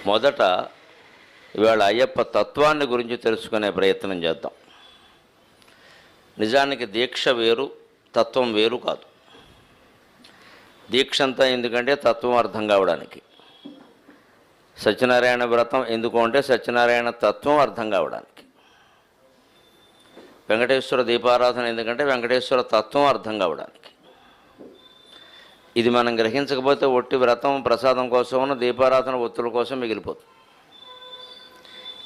మొదట ఇవాళ అయ్యప్ప తత్వాన్ని గురించి తెలుసుకునే ప్రయత్నం చేద్దాం. నిజానికి దీక్ష వేరు, తత్వం వేరు కాదు. దీక్ష అంతా ఎందుకంటే తత్వం అర్థం కావడానికి, సత్యనారాయణ వ్రతం ఎందుకు అంటే సత్యనారాయణ తత్వం అర్థం కావడానికి, వెంకటేశ్వర దీపారాధన ఎందుకంటే వెంకటేశ్వర తత్వం అర్థం కావడానికి. ఇది మనం గ్రహించకపోతే ఒట్టి వ్రతం ప్రసాదం కోసం దీపారాధన ఒత్తుల కోసం మిగిలిపోతుంది.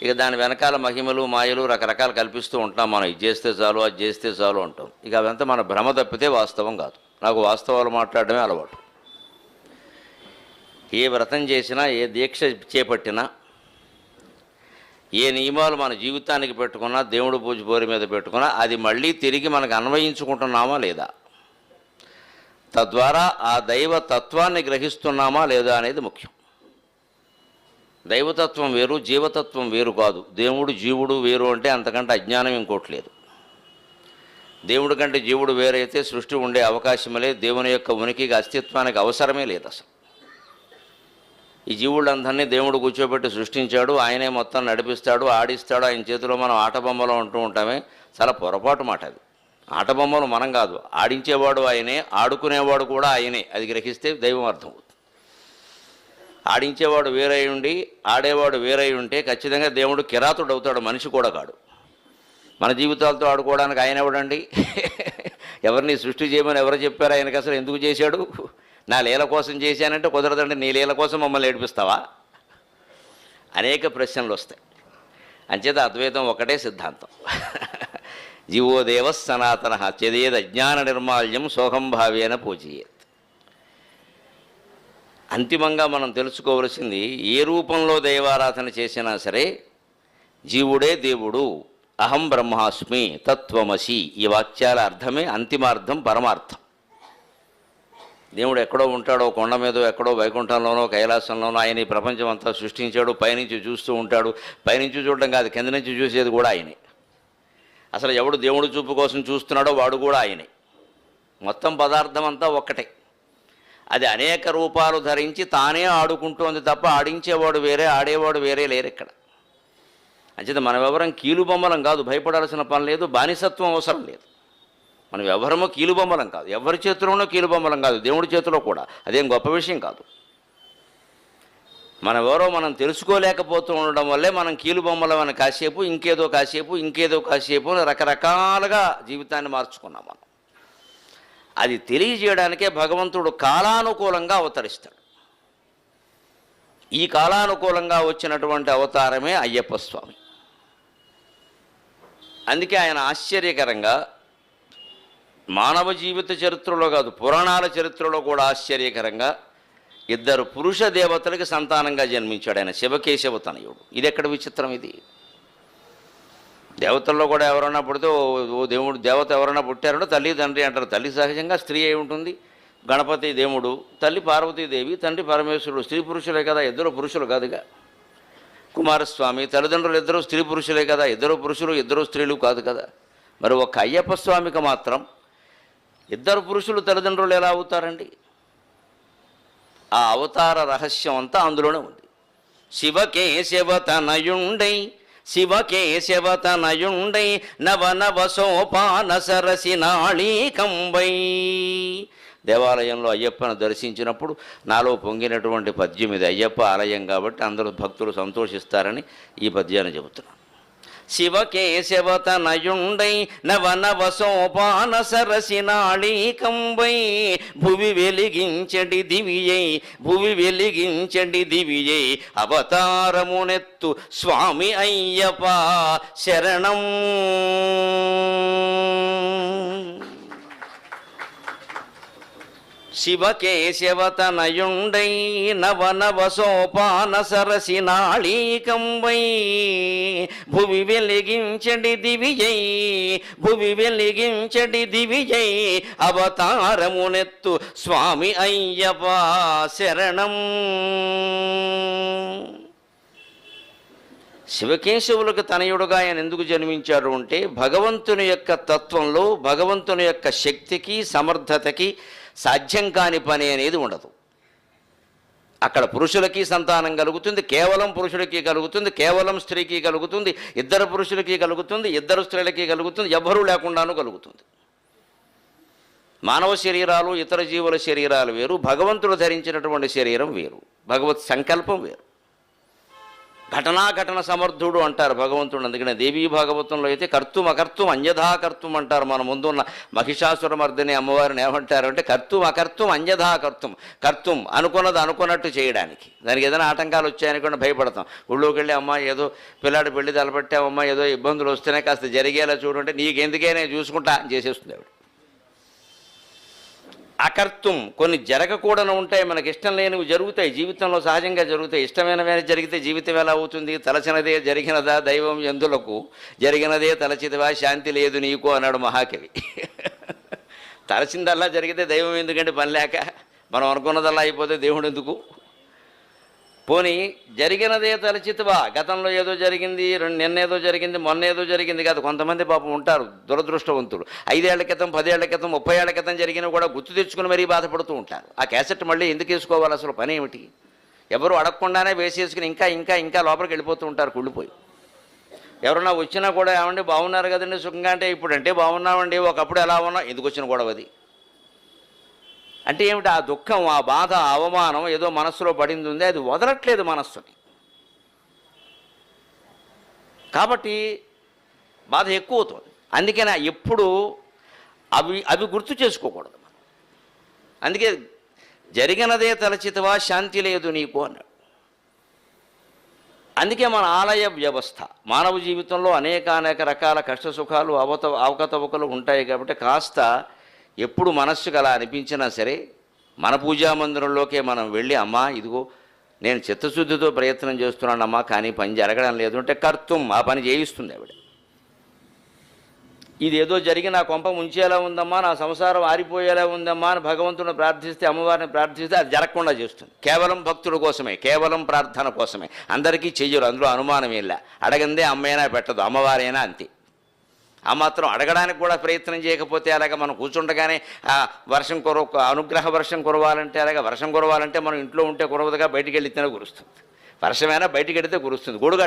ఇక దాని వెనకాల మహిమలు మాయలు రకరకాలు కల్పిస్తూ ఉంటాం. మనం ఇది చేస్తే చాలు, అది చేస్తే చాలు అంటాం. ఇక అవంతా మన భ్రమ తప్పితే వాస్తవం కాదు. నాకు వాస్తవాలు మాట్లాడడమే అలవాటు. ఏ వ్రతం చేసినా, ఏ దీక్ష చేపట్టినా, ఏ నియమాలు మన జీవితానికి పెట్టుకున్నా, దేవుడు పూజ బోరి మీద పెట్టుకున్నా, అది మళ్ళీ తిరిగి మనకు అన్వయించుకుంటున్నామా లేదా, తద్వారా ఆ దైవ తత్వాన్ని గ్రహిస్తున్నామా లేదా అనేది ముఖ్యం. దైవతత్వం వేరు, జీవతత్వం వేరు కాదు. దేవుడు జీవుడు వేరు అంటే అంతకంటే అజ్ఞానం ఇంకోటి లేదు. దేవుడి కంటే జీవుడు వేరైతే సృష్టి ఉండే అవకాశమే, దేవుని యొక్క ఉనికికి అస్తిత్వానికి అవసరమే లేదు అసలు. ఈ జీవులందరినీ దేవుడు కూర్చోబెట్టి సృష్టించాడు, ఆయనే మొత్తం నడిపిస్తాడు, ఆడిస్తాడు. ఆయన చేతిలో మనం ఆటబొమ్మలు అంటూ ఉంటామే, చాలా పొరపాటు మాట అది. ఆటబొమ్మలు మనం కాదు, ఆడించేవాడు ఆయనే, ఆడుకునేవాడు కూడా ఆయనే. అది గ్రహిస్తే దైవం అర్థం అవుతుంది. ఆడించేవాడు వేరై ఉండి ఆడేవాడు వేరై ఉంటే ఖచ్చితంగా దేవుడు కిరాతుడు అవుతాడు, మనిషి కూడా కాడు. మన జీవితాలతో ఆడుకోవడానికి ఆయన ఎవడండి? ఎవరిని సృష్టి చేయమని ఎవరు చెప్పారు? ఆయనకి అసలు ఎందుకు చేశాడు? నా లీల కోసం చేశానంటే కుదరదండి. నీ లీల కోసం మమ్మల్ని ఏడిపిస్తావా? అనేక ప్రశ్నలు వస్తాయి. అంచేత అద్వైతం ఒకటే సిద్ధాంతం. జీవోదేవ సనాతన చెదేద అజ్ఞాన నిర్మాల్యం సోహం భావేన పూజయేత్. అంతిమంగా మనం తెలుసుకోవలసింది, ఏ రూపంలో దైవారాధన చేసినా సరే జీవుడే దేవుడు, అహం బ్రహ్మాస్మి, తత్వమసి, ఈ వాక్యాల అర్థమే అంతిమార్థం, పరమార్థం. దేవుడు ఎక్కడో ఉంటాడో, కొండ మీదో ఎక్కడో వైకుంఠంలోనో కైలాసంలోనో ఆయన ఈ ప్రపంచం అంతా సృష్టించాడు. పైనుంచి చూస్తూ ఉంటాడు. పైనుంచి చూడడం కాదు, కింద నుంచి చూసేది కూడా ఆయనే. అసలు ఎవడు దేవుడు చూపు కోసం చూస్తున్నాడో వాడు కూడా ఆయనే. మొత్తం పదార్థం అంతా ఒక్కటే. అది అనేక రూపాలు ధరించి తానే ఆడుకుంటోంది తప్ప ఆడించేవాడు వేరే, ఆడేవాడు వేరే లేరు ఇక్కడ. అంచేత మనం ఎవరం కీలుబొమ్మలం కాదు, భయపడాల్సిన పని లేదు, బానిసత్వం అవసరం లేదు. మనం ఎవరమో కీలుబొమ్మలం కాదు, ఎవరి చేతిలోనో కీలుబొమ్మలం కాదు, దేవుడి చేతిలో కూడా. అదేం గొప్ప విషయం కాదు. మనం ఎవరో మనం తెలుసుకోలేకపోతూ ఉండడం వల్లే మనం కీలుబొమ్మలం అని కాసేపు, ఇంకేదో కాసేపు, ఇంకేదో కాసేపు రకరకాలుగా జీవితాన్ని మార్చుకున్నాం మనం. అది తెలియజేయడానికే భగవంతుడు కాలానుకూలంగా అవతరిస్తాడు. ఈ కాలానుకూలంగా వచ్చినటువంటి అవతారమే అయ్యప్ప స్వామి. అందుకే ఆయన ఆశ్చర్యకరంగా మానవ జీవిత చరిత్రలో కాదు, పురాణాల చరిత్రలో కూడా ఆశ్చర్యకరంగా ఇద్దరు పురుష దేవతలకి సంతానంగా జన్మించాడు ఆయన, శివకేశవ తనయుడు. ఇది ఎక్కడ విచిత్రం ఇది? దేవతల్లో కూడా ఎవరైనా పుడితే ఓ దేవుడు దేవత ఎవరైనా పుట్టారంటే తల్లి తండ్రి అంటారు. తల్లి సహజంగా స్త్రీ అయి ఉంటుంది. గణపతి దేవుడు, తల్లి పార్వతీదేవి, తండ్రి పరమేశ్వరుడు. స్త్రీ పురుషులే కదా, ఇద్దరు పురుషులు కాదుగా. కుమారస్వామి తల్లిదండ్రులు ఇద్దరు స్త్రీ పురుషులే కదా, ఇద్దరు పురుషులు ఇద్దరు స్త్రీలు కాదు కదా. మరి ఒక అయ్యప్ప స్వామికి మాత్రం ఇద్దరు పురుషులు తల్లిదండ్రులు ఎలా అవుతారండి? ఆ అవతార రహస్యం అంతా అందులోనే ఉంది. శివకేశవతనయుండై, శివకేశవతనయుండై, నవనవ సోపాన సరసి నాళీకంబై. దేవాలయంలో అయ్యప్పను దర్శించినప్పుడు నాలో పొంగినటువంటి పద్యం ఇది. అయ్యప్ప ఆలయం కాబట్టి అందరూ భక్తులు సంతోషిస్తారని ఈ పద్యాన్ని చెబుతున్నాను. శివకేశవతనయుండై, నవనవ సోపాన సరసి నాళీకంబై, భువి వెలిగించడి దివియై, భువి వెలిగించడి దివియై, అవతారమునెత్తు స్వామి అయ్యప్ప శరణం. శివకేశవతనయుండై, నవనవ సోపాన సరసి నాళీకంబై, భువి వెలిగించడి దివియై, భువి వెలిగించడి దివియై, అవతారమునెత్తు స్వామి అయ్యప్ప శరణం. శివకేశవులకు తనయుడుగా ఆయన ఎందుకు జన్మించాడు అంటే భగవంతుని యొక్క తత్వంలో భగవంతుని యొక్క శక్తికి సమర్థతకి సాధ్యం కాని పని అనేది ఉండదు. అక్కడ పురుషులకి సంతానం కలుగుతుంది, కేవలం పురుషుడికి కలుగుతుంది, కేవలం స్త్రీకి కలుగుతుంది, ఇద్దరు పురుషులకి కలుగుతుంది, ఇద్దరు స్త్రీలకి కలుగుతుంది, ఎవ్వరూ లేకుండానూ కలుగుతుంది. మానవ శరీరాలు ఇతర జీవుల శరీరాలు వేరు, భగవంతుడు ధరించినటువంటి శరీరం వేరు, భగవత్ సంకల్పం వేరు. ఘటనాఘటన సమర్థుడు అంటారు భగవంతుడు. అందుకనే దేవీ భాగవతంలో అయితే కర్తుం అకర్తుం అన్యథా కర్తుం అంటారు. మన ముందున్న మహిషాసురమర్దిని అమ్మవారిని ఏమంటారు అంటే కర్తుం అకర్తుం అన్యథా కర్తుం. కర్తుం అనుకున్నది అనుకున్నట్టు చేయడానికి. దానికి ఏదైనా ఆటంకాలు వచ్చాయనుకోండి భయపడతాం. ఊళ్ళోకి వెళ్ళి అమ్మ ఏదో పిల్లాడు పెళ్లి తలపెట్టామమ్మ ఏదో ఇబ్బందులు వస్తేనే కాస్త జరిగేలా చూడంటే నీకెందుకే నేను చూసుకుంటా అని చేసేస్తుంది ఆవిడ. అకర్తం కొన్ని జరగకూడని ఉంటాయి, మనకి ఇష్టం లేనివి జరుగుతాయి, జీవితంలో సహజంగా జరుగుతాయి. ఇష్టమైనవి జరిగితే జీవితం ఎలా అవుతుంది? తలచినదే జరిగినదా దైవం ఎందులకు, జరిగినదే తలచిదివా శాంతి లేదు నీకు అన్నాడు మహాకవి. తలచిందల్లా జరిగితే దైవం ఎందుకంటే పని లేక, మనం అనుకున్నదల్లా అయిపోతే దేవుడు ఎందుకు? పోనీ జరిగినదే తలచితివా, గతంలో ఏదో జరిగింది, నిన్నేదో జరిగింది, మొన్న ఏదో జరిగింది కాదు. కొంతమంది పాపం ఉంటారు దురదృష్టవంతులు, 5 ఏళ్ల క్రితం 10 ఏళ్ల క్రితం 30 ఏళ్ల క్రితం జరిగినవి కూడా గుర్తు తెచ్చుకుని మరీ బాధపడుతూ ఉంటారు. ఆ క్యాసెట్ మళ్ళీ ఎందుకు వేసుకోవాలి? అసలు పని ఏమిటి? ఎవరు అడగకుండానే వేసేసుకుని ఇంకా ఇంకా ఇంకా లోపలికి వెళ్ళిపోతూ ఉంటారు కుళ్ళిపోయి. ఎవరన్నా వచ్చినా కూడా ఏమండి బాగున్నారు కదండి సుఖంగా అంటే, ఇప్పుడు అంటే బాగున్నామండి, ఒకప్పుడు ఎలా ఉన్నా, ఎందుకు వచ్చిన గొడవ అది అంటే ఏమిటి? ఆ దుఃఖం, ఆ బాధ, ఆ అవమానం ఏదో మనస్సులో పడింది ఉంది, అది వదలట్లేదు మనస్సుని. కాబట్టి బాధ ఎక్కువ అవుతుంది. అందుకని ఎప్పుడు అవి గుర్తు చేసుకోకూడదు మనం. అందుకే జరిగినదే తలచితవా శాంతి లేదు నీకు అన్నాడు. అందుకే మన ఆలయ వ్యవస్థ మానవ జీవితంలో అనేక రకాల కష్టసుఖాలు అవకతవకలు ఉంటాయి. కాబట్టి కాస్త ఎప్పుడు మనస్సుకు అలా అనిపించినా సరే మన పూజా మందిరంలోకే మనం వెళ్ళి అమ్మా ఇదిగో నేను చిత్తశుద్ధితో ప్రయత్నం చేస్తున్నానమ్మా కానీ పని జరగడం లేదు అంటే కర్తం ఆ పని చేయిస్తుంది ఆవిడ. ఇదేదో జరిగి నా కొంప ముంచేలా ఉందమ్మా, నా సంసారం ఆరిపోయేలా ఉందమ్మా అని భగవంతుని ప్రార్థిస్తే, అమ్మవారిని ప్రార్థిస్తే అది జరగకుండా చేస్తుంది. కేవలం భక్తుల కోసమే, కేవలం ప్రార్థన కోసమే. అందరికీ చెయ్యరు, అందులో అనుమానం ఇలా. అడగందే అమ్మైనా పెట్టదు, అమ్మవారైనా అంతే. ఆ మాత్రం అడగడానికి కూడా ప్రయత్నం చేయకపోతే అలాగ మనం కూర్చుండగానే వర్షం అనుగ్రహ వర్షం కురవాలంటే అలాగే వర్షం కురవాలంటే మనం ఇంట్లో ఉంటే కురవదుగా, బయటికి వెళితేనే కురుస్తుంది. వర్షమైనా బయటికి వెళితే కురుస్తుంది. గొడుగు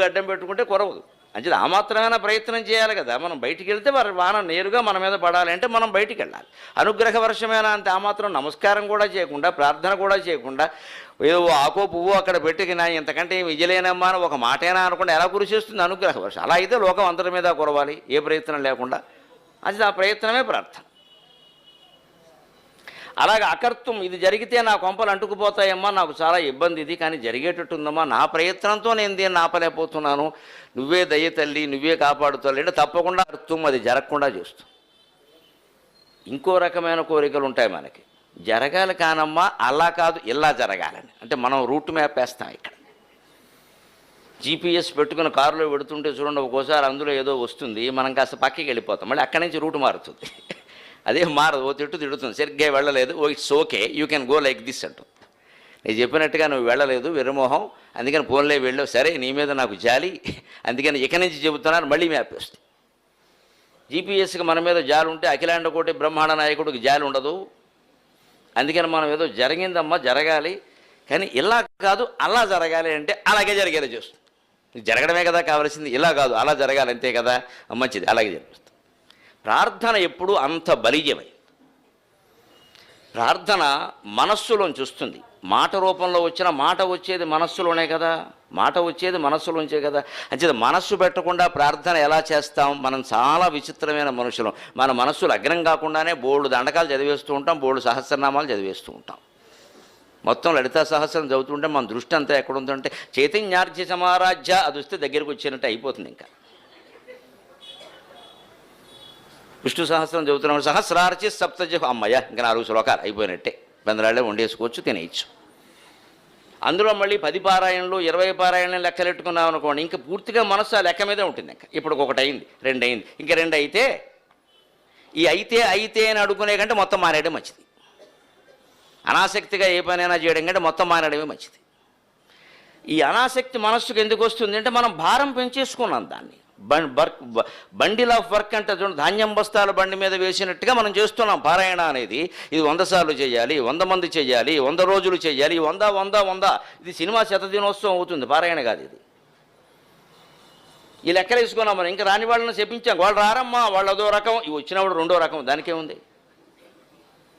అడ్డం పెట్టుకుంటే కురవదు. అంటే ఆ మాత్రమైనా ప్రయత్నం చేయాలి కదా. మనం బయటికి వెళ్తే వాన నేరుగా మన మీద పడాలి అంటే మనం బయటికి వెళ్ళాలి. అనుగ్రహ వర్షమైనా అంతే. ఆ మాత్రం నమస్కారం కూడా చేయకుండా, ప్రార్థన కూడా చేయకుండా, ఏదో ఆకో పువ్వు అక్కడ పెట్టుకి నా ఇంతకంటే ఏమి విజయలేనమ్మా అని ఒక మాటైనా అనుకుంటే ఎలా కురిసేస్తుంది అనుగ్రహ వర్షం? అలా అయితే లోకం అందరి మీద కురవాలి ఏ ప్రయత్నం లేకుండా. అది ఆ ప్రయత్నమే ప్రార్థన. అలాగే అకర్తం, ఇది జరిగితే నా కొంపలు అంటుకుపోతాయమ్మా, నాకు చాలా ఇబ్బంది ఇది, కానీ జరిగేటట్టుందమ్మా, నా ప్రయత్నంతో నేను దీన్ని ఆపలేకపోతున్నాను, నువ్వే దయ తల్లి, నువ్వే కాపాడుతావు అంటే తప్పకుండా అర్థం అది జరగకుండా చేస్తుంది. ఇంకో రకమైన కోరికలు ఉంటాయి మనకి, జరగాలి కానమ్మా అలా కాదు ఇలా జరగాలని. అంటే మనం రూట్ మ్యాప్ వేస్తాం. ఇక్కడ జీపీఎస్ పెట్టుకుని కారులో పెడుతుంటే చూడండి, ఒక్కోసారి అందులో ఏదో వస్తుంది, మనం కాస్త పక్కకి వెళ్ళిపోతాం, మళ్ళీ అక్కడి నుంచి రూట్ మారుతుంది. అదే మారదు, ఓ తిడుతుంది, సరిగ్గా వెళ్ళలేదు, oh it's okay you can go like this అంటుంది. నేను చెప్పినట్టుగా నువ్వు వెళ్ళలేదు విరమోహం, అందుకని ఫోన్లే వెళ్ళావు, సరే నీ మీద నాకు జాలి, అందుకని ఇక నుంచి చెబుతున్నాను మళ్ళీ మ్యాప్ వేస్తుంది. జీపీఎస్కి మన మీద జాలి ఉంటే అఖిలాండ కోటి బ్రహ్మాండ నాయకుడికి జాలి ఉండదు. అందుకని మనం ఏదో జరిగిందమ్మా జరగాలి, కానీ ఇలా కాదు అలా జరగాలి అంటే అలాగే జరిగేలా చేస్తుంది. జరగడమే కదా కావాల్సింది, ఇలా కాదు అలా జరగాలి అంతే కదా, మంచిది అలాగే జరిపిస్తుంది. ప్రార్థన ఎప్పుడు అంత బలీయమై, ప్రార్థన మనస్సులోంచి వస్తుంది. మాట రూపంలో వచ్చిన మాట వచ్చేది మనస్సులోనే కదా, మాట వచ్చేది మనస్సులోంచే కదా. అంచేది మనస్సు పెట్టకుండా ప్రార్థన ఎలా చేస్తాం? మనం చాలా విచిత్రమైన మనుషులం. మన మనస్సులు అగ్రం కాకుండానే బోల్డు దండకాలు చదివేస్తూ ఉంటాం, బోల్డు సహస్రనామాలు చదివేస్తూ ఉంటాం. మొత్తం లలితా సహస్రం చదువుతుంటే మన దృష్టి అంతా ఎక్కడుందంటే చైతన్యార్జ్య సమారాధ్య అది వస్తే దగ్గరికి వచ్చినట్టు అయిపోతుంది. ఇంకా విష్ణు సహస్రం చదువుతున్నాం, సహస్రార్చి సప్తజ, అమ్మయ్య ఇంకా 4 శ్లోకాలు అయిపోయినట్టే, బందరాళ్ళే వండేసుకోవచ్చు, తినేయచ్చు. అందులో మళ్ళీ 10 పారాయణలు 20 పారాయణలు లెక్కలెట్టుకున్నాం అనుకోండి, ఇంకా పూర్తిగా మనస్సు ఆ లెక్క మీదే ఉంటుంది. ఇంకా ఇప్పుడు 1 అయింది, 2 అయింది, ఇంకా 2 అయితే ఈ అయితే అని అడుగునే కంటే మొత్తం మానేయడం మంచిది. అనాసక్తిగా ఏ పనైనా చేయడం కంటే మొత్తం మానేయడమే మంచిది. ఈ అనాసక్తి మనస్సుకు ఎందుకు వస్తుంది అంటే మనం భారం పెంచేసుకున్నాం. దాన్ని బండిల్ ఆఫ్ వర్క్ అంటే చూడండి, ధాన్యం బస్తాల బండి మీద వేసినట్టుగా మనం చేస్తున్నాం. పారాయణ అనేది ఇది 100 సార్లు చేయాలి, 100 మంది చేయాలి, 100 రోజులు చేయాలి, 100 ఇది సినిమా శతదినోత్సవం అవుతుంది, పారాయణ కాదు ఇది. ఈ లెక్కలు వేసుకున్నాం మనం. ఇంకా రాని వాళ్ళని చెప్పించాం, వాళ్ళు రారమ్మా, వాళ్ళు అదో రకం, ఇవి వచ్చినప్పుడు రెండో రకం, దానికే ఉంది.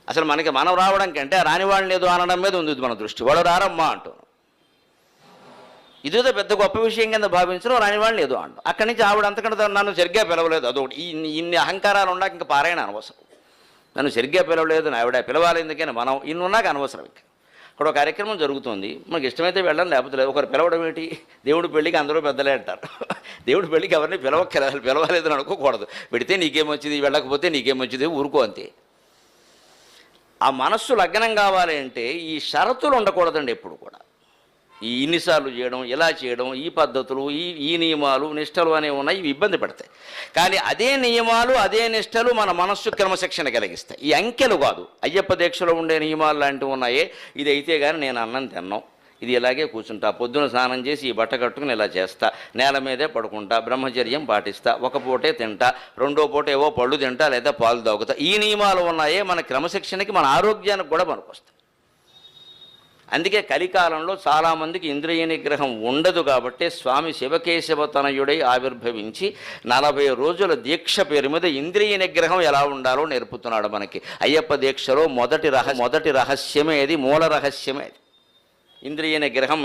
అసలు మనం రావడం కంటే రాని వాళ్ళని ఏదో అనడం మీద ఉంది మన దృష్టి. వాళ్ళు రారమ్మా అంటున్నాం, ఇదేదో పెద్ద గొప్ప విషయం కింద భావించడం, రాని వాళ్ళని ఏదో అంటాం. అక్కడి నుంచి ఆవిడ అంతకంటే నన్ను సరిగ్గా పిలవలేదు, అదొకటి. ఇన్ని అహంకారాలు ఉన్నాక ఇంకా పారాయణ అనవసరం. నన్ను సరిగ్గా పిలవలేదు, ఆవిడ పిలవాలి ఎందుకని, మనం ఇన్ని ఉన్నాక అనవసరం. ఇంకా ఇక్కడ ఒక కార్యక్రమం జరుగుతుంది, మనకి ఇష్టమైతే వెళ్ళడం, లేకపోతే లేదు. ఒకరు పిలవడం ఏంటి, దేవుడి పెళ్ళికి అందరూ పెద్దలే అంటారు. దేవుడి పెళ్ళికి ఎవరిని పిలవలేదని అనుకోకూడదు. పెడితే నీకేమొచ్చింది, వెళ్ళకపోతే నీకేమొచ్చింది, ఊరుకో అంతే. ఆ మనస్సు లగ్నం కావాలి అంటే ఈ షరతులు ఉండకూడదండి ఎప్పుడు కూడా. ఈ ఇన్నిసార్లు చేయడం, ఇలా చేయడం, ఈ పద్ధతులు, ఈ నియమాలు నిష్టలు అనేవి ఉన్నాయి, ఇవి ఇబ్బంది పడతాయి. కానీ అదే నియమాలు అదే నిష్టలు మన మనస్సు క్రమశిక్షణ కలిగిస్తాయి. ఈ అంకెలు కాదు. అయ్యప్ప దీక్షలో ఉండే నియమాలు లాంటివి ఉన్నాయే, ఇది అయితే కానీ నేను అన్నం తిన్నాం, ఇది ఇలాగే కూర్చుంటా, పొద్దున స్నానం చేసి ఈ బట్ట కట్టుకుని ఇలా చేస్తా, నేల మీదే పడుకుంటా, బ్రహ్మచర్యం పాటిస్తా, ఒక పూటే తింటా, రెండో పూట ఏవో పళ్ళు తింటా లేదా పాలు తాగుతా, ఈ నియమాలు ఉన్నాయే మన క్రమశిక్షణకి, మన ఆరోగ్యానికి కూడా పనికొస్తాయి. అందుకే కలికాలంలో చాలామందికి ఇంద్రియ నిగ్రహం ఉండదు. కాబట్టి స్వామి శివకేశవ తనయుడై ఆవిర్భవించి 40 రోజుల దీక్ష పేరు మీద ఇంద్రియ నిగ్రహం ఎలా ఉండాలో నేర్పుతున్నాడు మనకి. అయ్యప్ప దీక్షలో మొదటి రహస్యమే అది, మూల రహస్యమే అది. ఇంద్రియ నిగ్రహం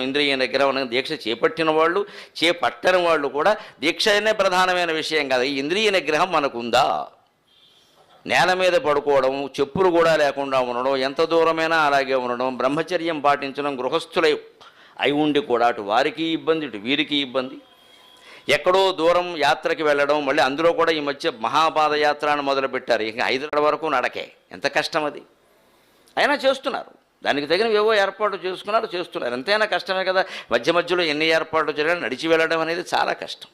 అనే దీక్ష చేపట్టిన వాళ్ళు, చేపట్టని వాళ్ళు కూడా దీక్ష అనే ప్రధానమైన విషయం కాదు. ఈ ఇంద్రియ నిగ్రహం మనకుందా? నేల మీద పడుకోవడం, చెప్పులు కూడా లేకుండా ఉండడం, ఎంత దూరమైనా అలాగే ఉండడం, బ్రహ్మచర్యం పాటించడం, గృహస్థులై అయి ఉండి కూడా అటు వారికి ఇబ్బంది, ఇటు వీరికి ఇబ్బంది. ఎక్కడో దూరం యాత్రకి వెళ్ళడం, మళ్ళీ అందులో కూడా ఈ మధ్య మహాపాదయాత్ర అని మొదలుపెట్టారు. ఇక 5 వరకు నడకే, ఎంత కష్టం అది. అయినా చేస్తున్నారు, దానికి తగిన ఏవో ఏర్పాట్లు చేస్తున్నారు. ఎంతైనా కష్టమే కదా. మధ్యలో ఎన్ని ఏర్పాట్లు చేయాలి, నడిచి వెళ్ళడం అనేది చాలా కష్టం.